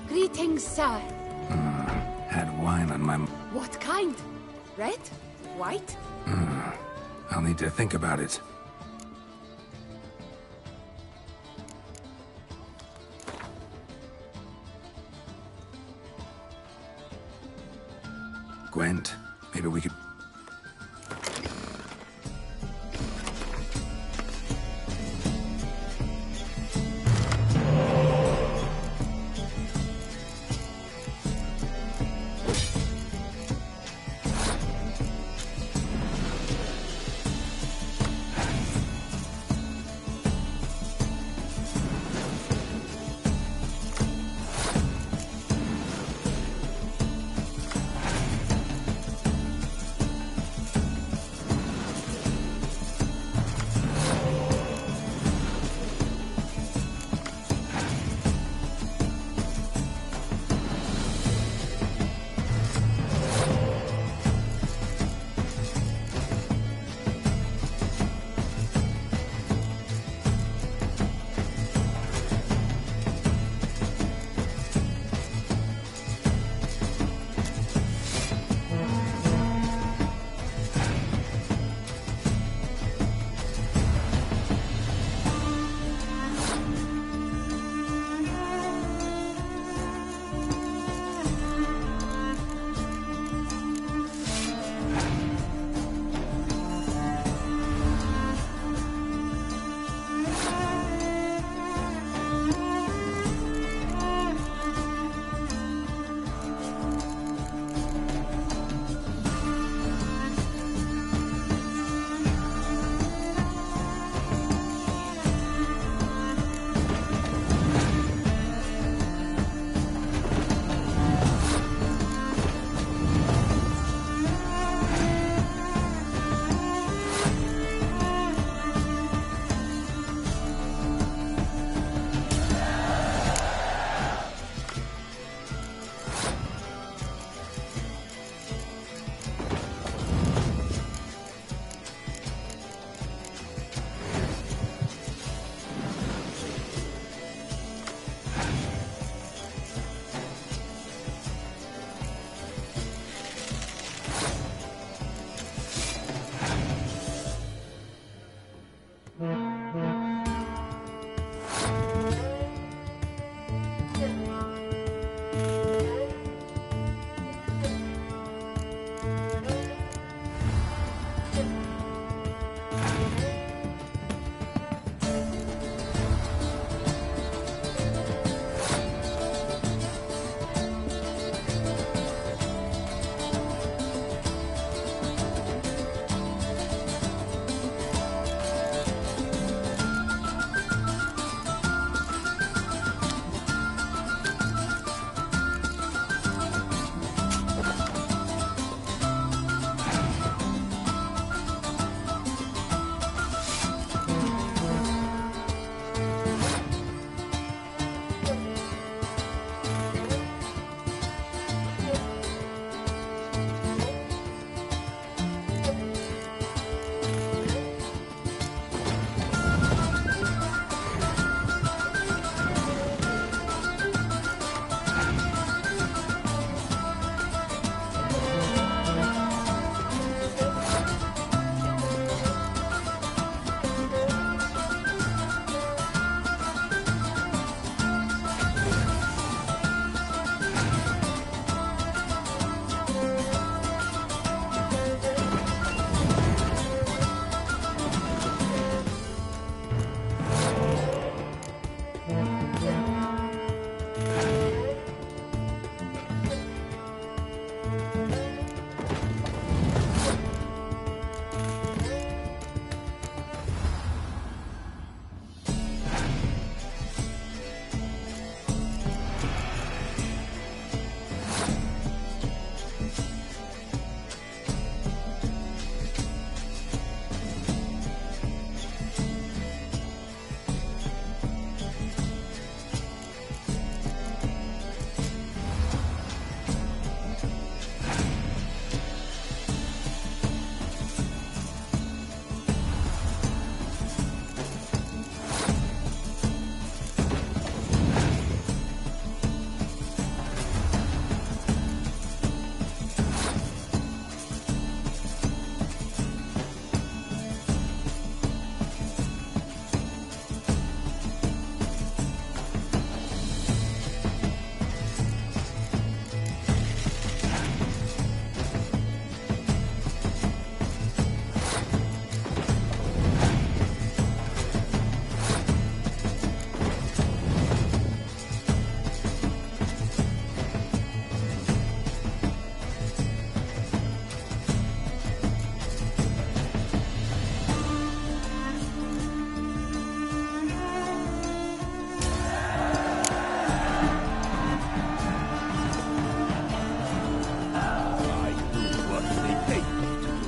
Greetings, sir. Had wine on my... What kind? Red? White? I'll need to think about it. Gwent, maybe we could...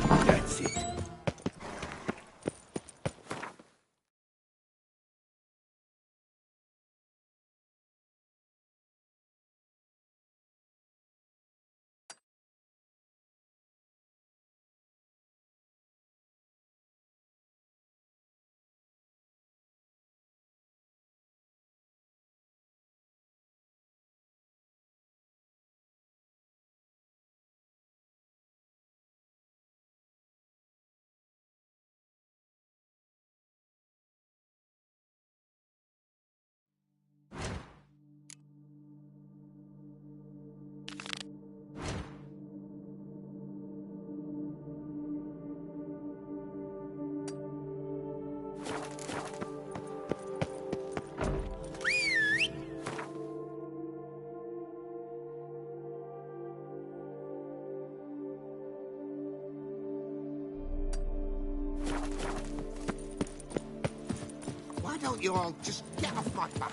That's it. Why don't you all just get off my back?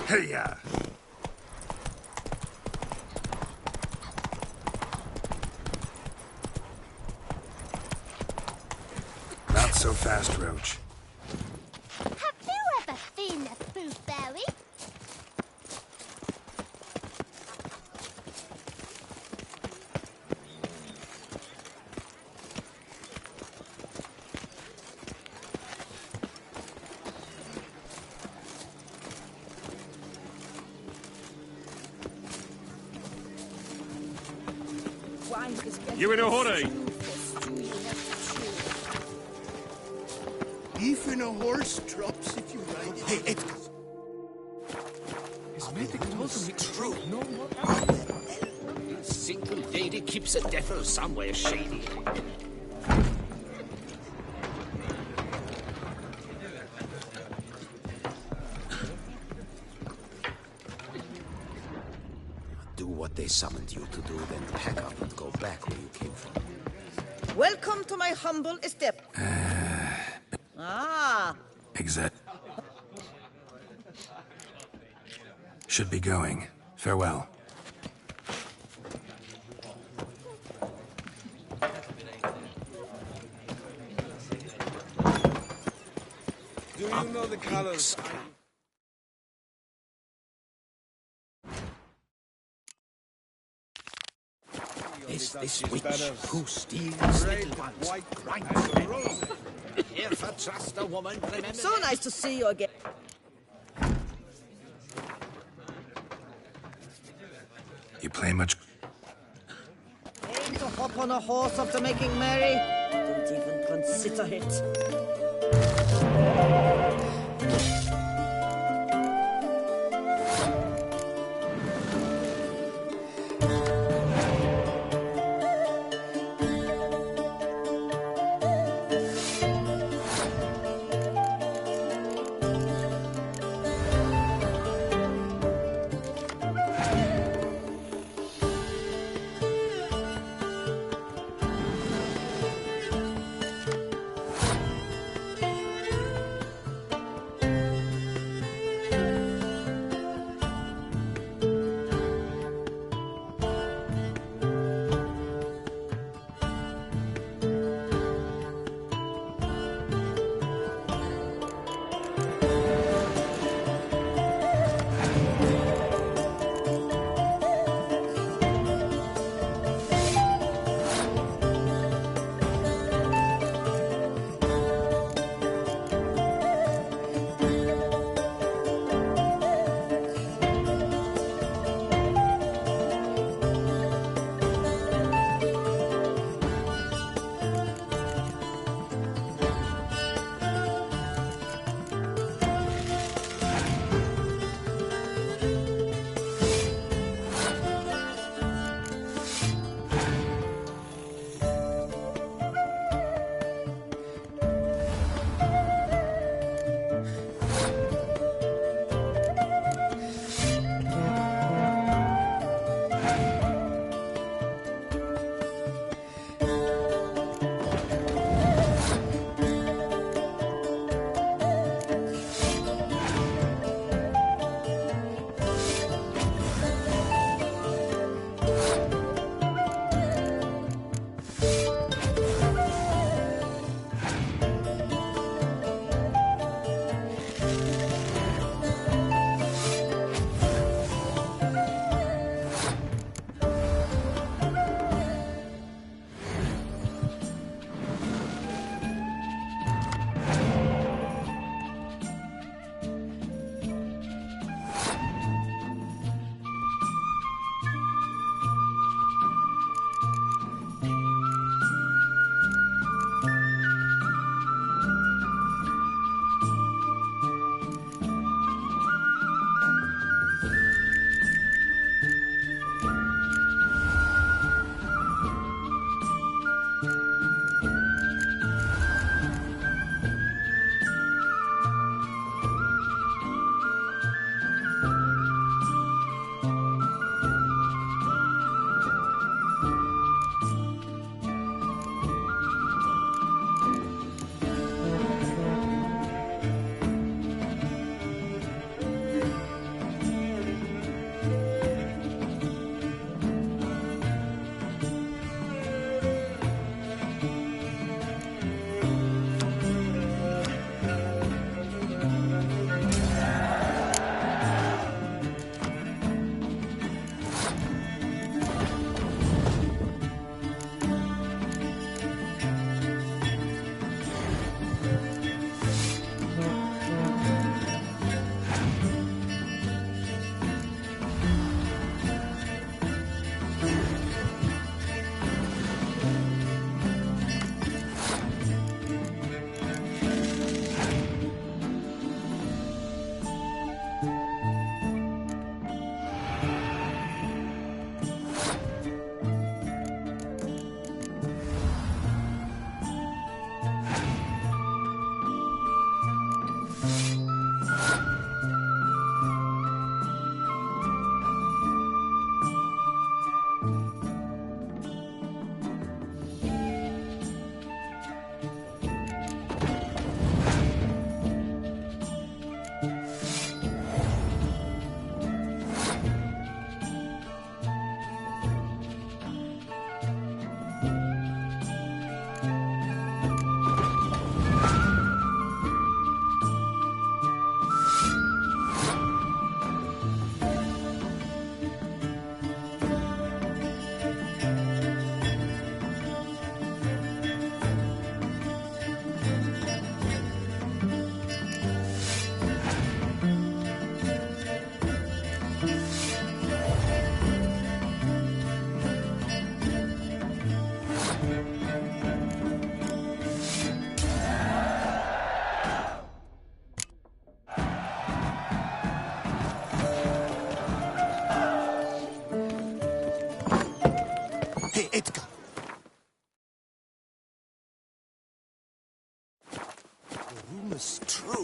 Hey-ya! Not so fast, Roach. Have you ever seen a blueberry? You in a hurry? Beef in a horse drops if you ride it. Hey, it's... His magic tells him it's true. No more. A single lady keeps a devil somewhere shady. Do what they summoned you to do, then pack up and go back where you came from. Welcome to my humble estate. Ah. Exact. Should be going. Farewell. Do you know the colors? Is this witch who steals little ones? If I trust a woman, remember. So nice to see you again. You play much? Aim to hop on a horse after making merry? Don't even consider it.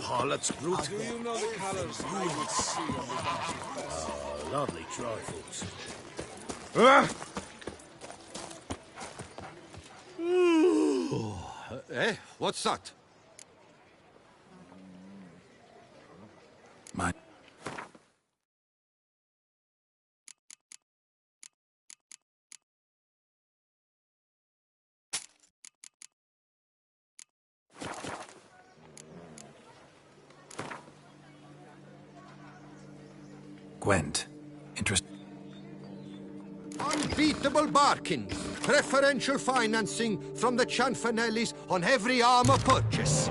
harlots, brute. Do you know the colors I would see on the battlefield? Lovely trifles. Eh? What's that? My... Gwent. Unbeatable bargains. Preferential financing from the Cianfanellis on every armor purchase.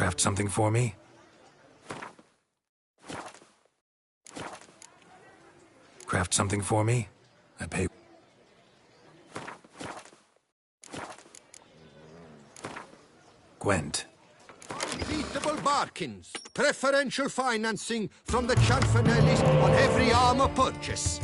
Craft something for me? Craft something for me? I pay... Gwent. Unbeatable bargains. Preferential financing from the Chanfanellis on every armor purchase.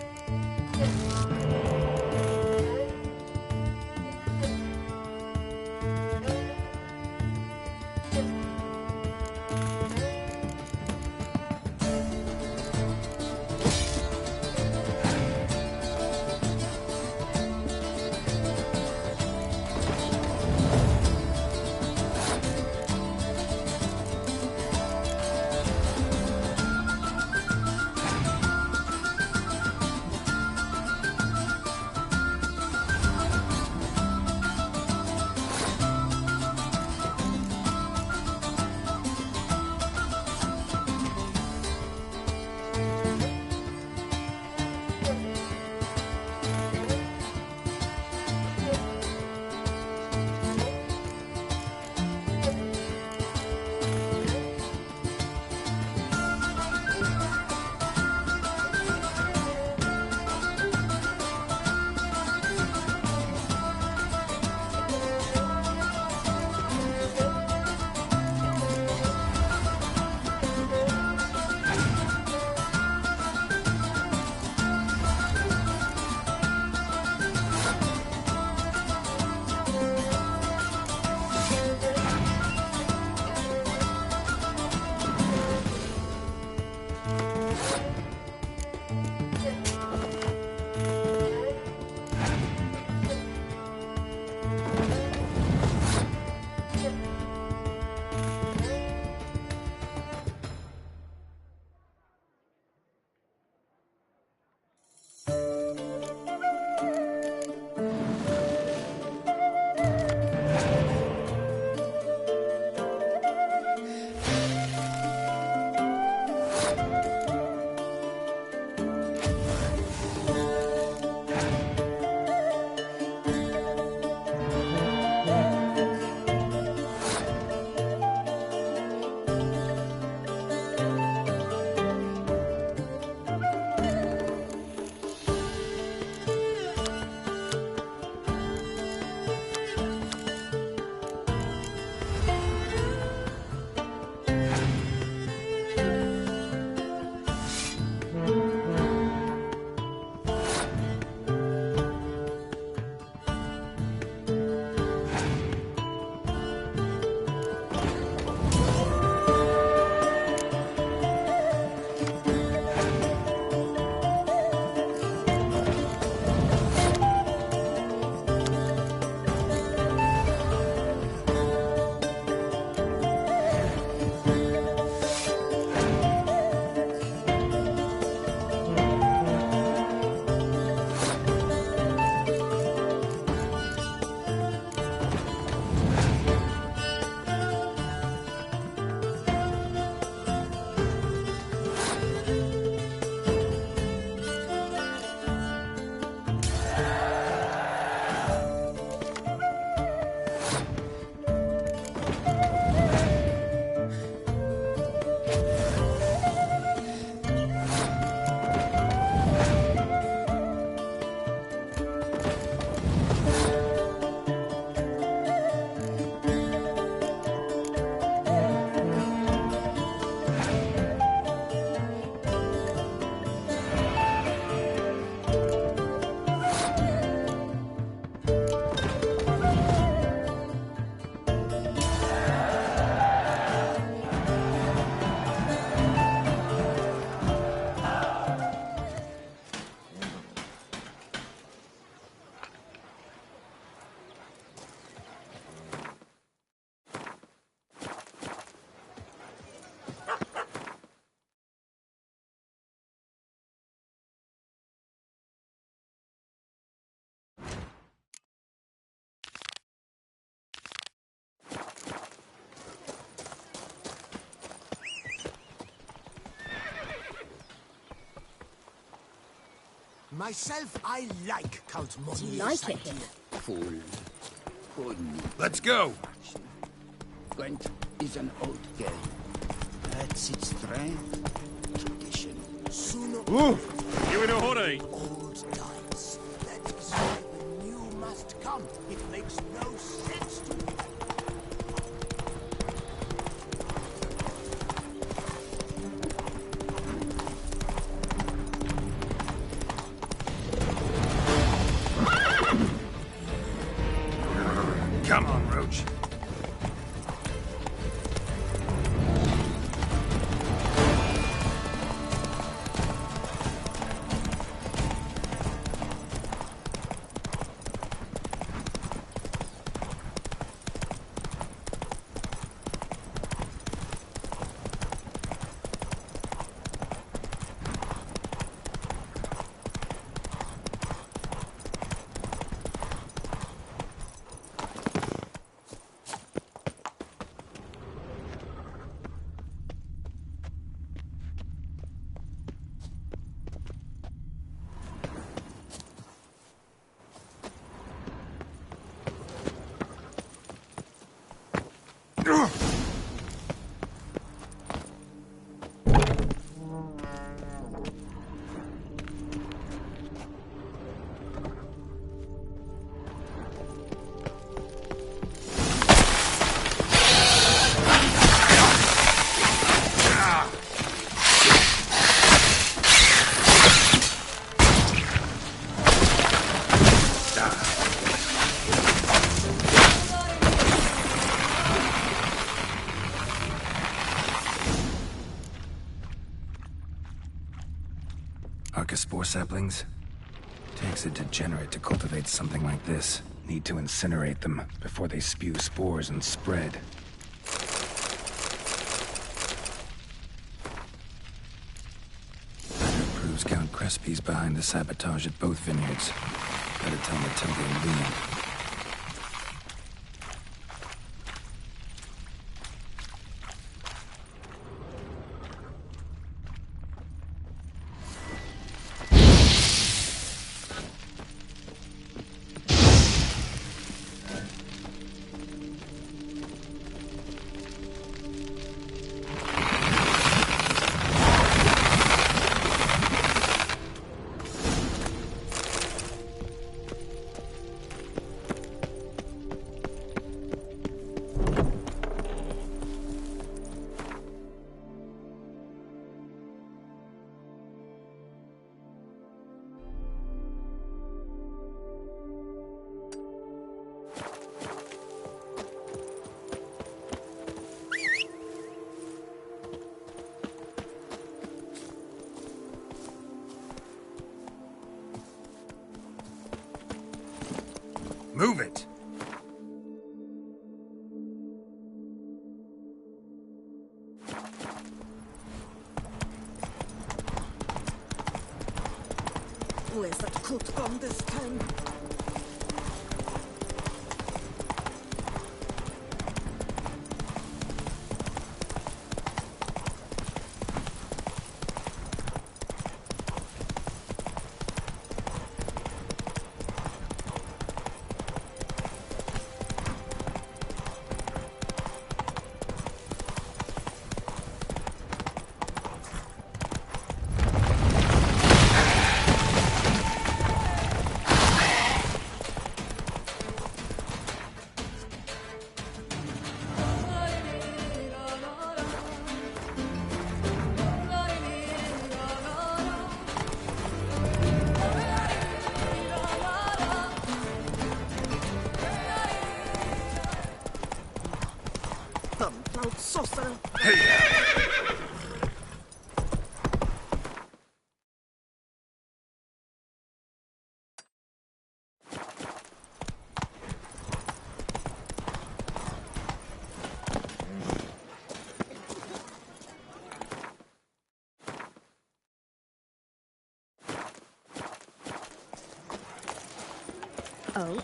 Myself, I like Count Monier's Do you like it idea. here? Fool. Let's go. Gwent, is an old game. That's its strength. Tradition. Sooner You in a hurry? old dies. That is why the new must come. It makes no sense to me. Come on, Roach. Archospore saplings? Takes a degenerate to cultivate something like this. Need to incinerate them before they spew spores and spread. That proves Count Crespi's behind the sabotage at both vineyards. Better tell Matilda and Liam. Move it! Where's that coat gone this time? Saucer! Oh?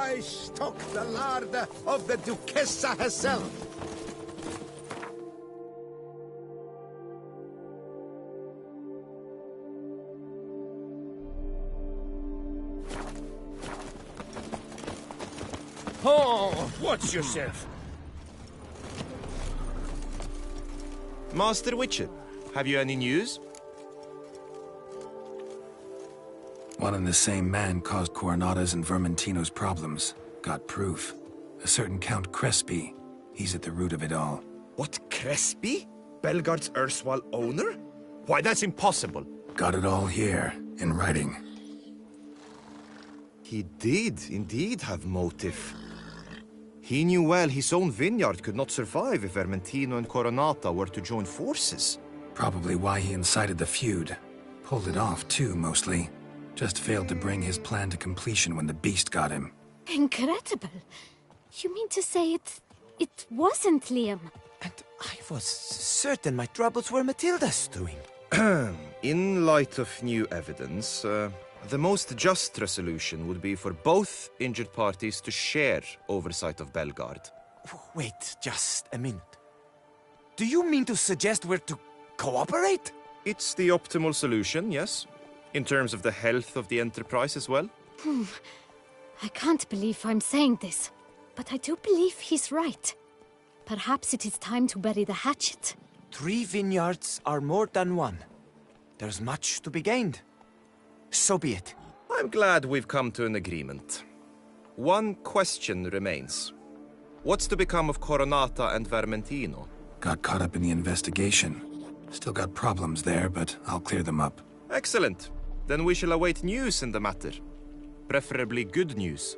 I stock the larder of the Duchessa herself. Oh, watch yourself. Master Witcher, have you any news? One and the same man caused Coronata's and Vermentino's problems. Got proof. A certain Count Crespi. He's at the root of it all. What, Crespi? Belgard's erstwhile owner? Why, that's impossible. Got it all here, in writing. He did indeed have motive. He knew well his own vineyard could not survive if Vermentino and Coronata were to join forces. Probably why he incited the feud. Pulled it off, too, mostly. Just failed to bring his plan to completion when the beast got him. Incredible. You mean to say it wasn't Liam? And I was certain my troubles were Matilda's doing. In light of new evidence, the most just resolution would be for both injured parties to share oversight of Belgard. Wait just a minute. Do you mean to suggest we're to cooperate? It's the optimal solution, yes. In terms of the health of the enterprise as well. I can't believe I'm saying this, but I do believe he's right. Perhaps it is time to bury the hatchet. 3 vineyards are more than one. There's much to be gained. So be it. I'm glad we've come to an agreement. One question remains. What's to become of Coronata and Vermentino? Got caught up in the investigation. Still got problems there, but I'll clear them up. Excellent. Then we shall await news in the matter. Preferably good news.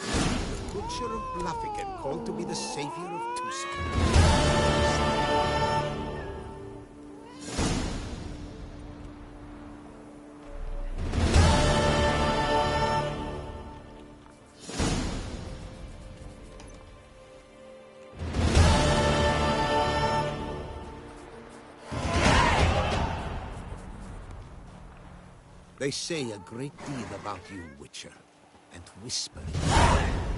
The Butcher of Bluffigan called to be the savior of Tucson. They say a great deal about you, Witcher, and whisper it.